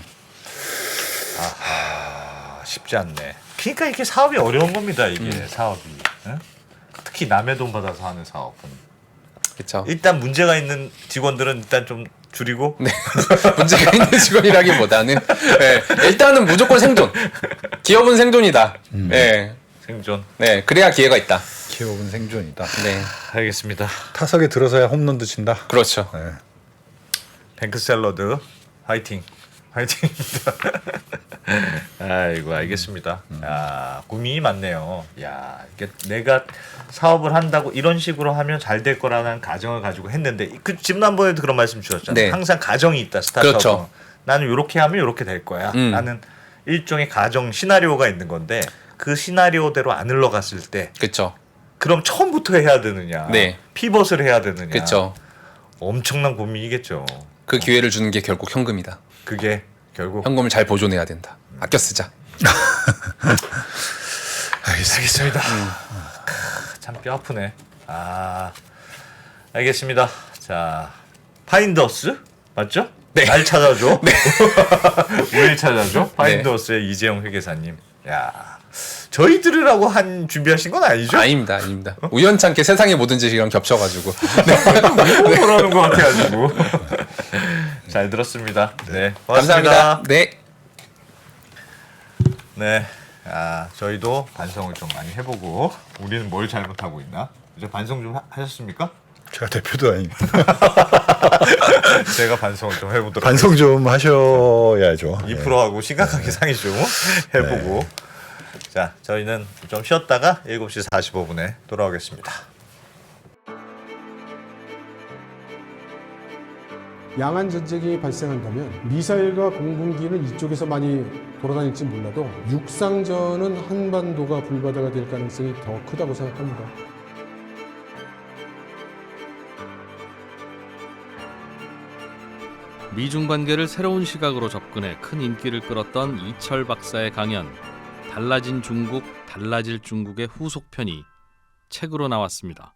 쉽지 않네. 그러니까 이게 사업이 어려운 겁니다. 이게 사업이. 응? 특히 남의 돈 받아서 하는 사업은. 그렇죠. 일단 문제가 있는 직원들은 일단 좀 줄이고. 네. 문제가 있는 직원이라기보다는 일단은 무조건 생존. 기업은 생존이다. 네. 생존. 네. 그래야 기회가 있다. 기업은 생존이다. 네. 알겠습니다. 타석에 들어서야 홈런도 친다. 그렇죠. 네. 뱅크샐러드 화이팅. 화이팅입니다. 아이고 알겠습니다. 야 고민이 많네요. 야 이게 내가 사업을 한다고 이런 식으로 하면 잘 될 거라는 가정을 가지고 했는데 그 지난번에도 그런 말씀 주셨잖아요. 네. 항상 가정이 있다 스타트업은. 그렇죠. 나는 이렇게 하면 이렇게 될 거야. 나는 일종의 가정 시나리오가 있는 건데 그 시나리오대로 안 흘러갔을 때 그렇죠. 그럼 처음부터 해야 되느냐? 네. 피벗을 해야 되느냐? 그렇죠. 엄청난 고민이겠죠. 그 기회를 주는 게 결국 현금이다. 그게 결국 현금을 잘 보존해야 된다. 아껴 쓰자. 알겠습니다. 참 뼈 아프네. 알겠습니다. 자, 파인더스 맞죠? 네. 날 찾아줘. 우리를 찾아줘. 파인더스의 이재용 회계사님. 야, 저희 들으라고 한 준비하신 건 아니죠? 아닙니다, 아닙니다. 우연찮게 세상의 모든 지식이랑 겹쳐가지고. 뭐라는 것 같아가지고. 잘 들었습니다. 네, 고맙습니다. 감사합니다. 네. 네. 저희도 반성을 좀 많이 해보고 우리는 뭘 잘못하고 있나? 이제 반성 좀 하셨습니까? 제가 대표도 아닙니다. 제가 반성을 좀 해보도록 반성 좀 하셔야죠. 2%하고 심각하게 상의 좀 해보고 자, 저희는 좀 쉬었다가 7시 45분에 돌아오겠습니다. 양안 전쟁이 발생한다면 미사일과 공군기는 이쪽에서 많이 돌아다닐지 몰라도 육상전은 한반도가 불바다가 될 가능성이 더 크다고 생각합니다. 미중 관계를 새로운 시각으로 접근해 큰 인기를 끌었던 이철 박사의 강연 달라진 중국, 달라질 중국의 후속편이 책으로 나왔습니다.